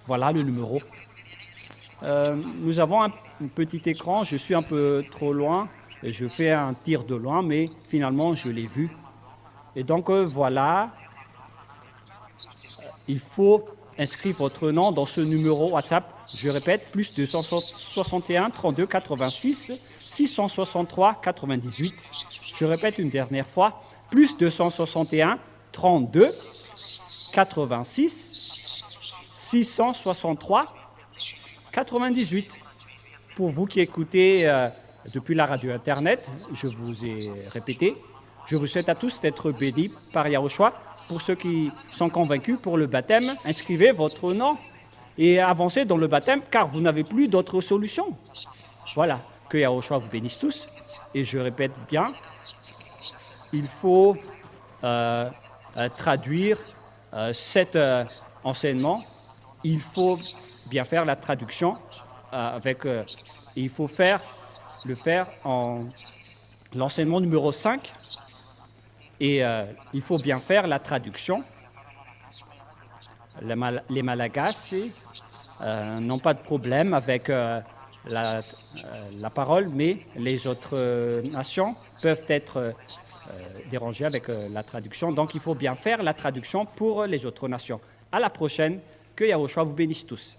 [SPEAKER 2] Voilà le numéro. Nous avons un petit écran, je suis un peu trop loin, et je fais un tir de loin, mais finalement je l'ai vu. Et donc voilà, il faut inscrire votre nom dans ce numéro WhatsApp. Je répète, plus 261 32 86 663 98. Je répète une dernière fois, plus 261, 32, 86, 663, 98. Pour vous qui écoutez depuis la radio Internet, je vous ai répété, je vous souhaite à tous d'être bénis par Yahushua. Pour ceux qui sont convaincus pour le baptême, inscrivez votre nom et avancez dans le baptême car vous n'avez plus d'autre solution. Voilà, que Yahushua vous bénisse tous. Et je répète bien, il faut traduire cet enseignement. Il faut bien faire la traduction il faut le faire en l'enseignement numéro 5 et il faut bien faire la traduction. Les Malagasy n'ont pas de problème avec la parole, mais les autres nations peuvent être dérangées avec la traduction. Donc, il faut bien faire la traduction pour les autres nations. À la prochaine, que Yahushua vous bénisse tous.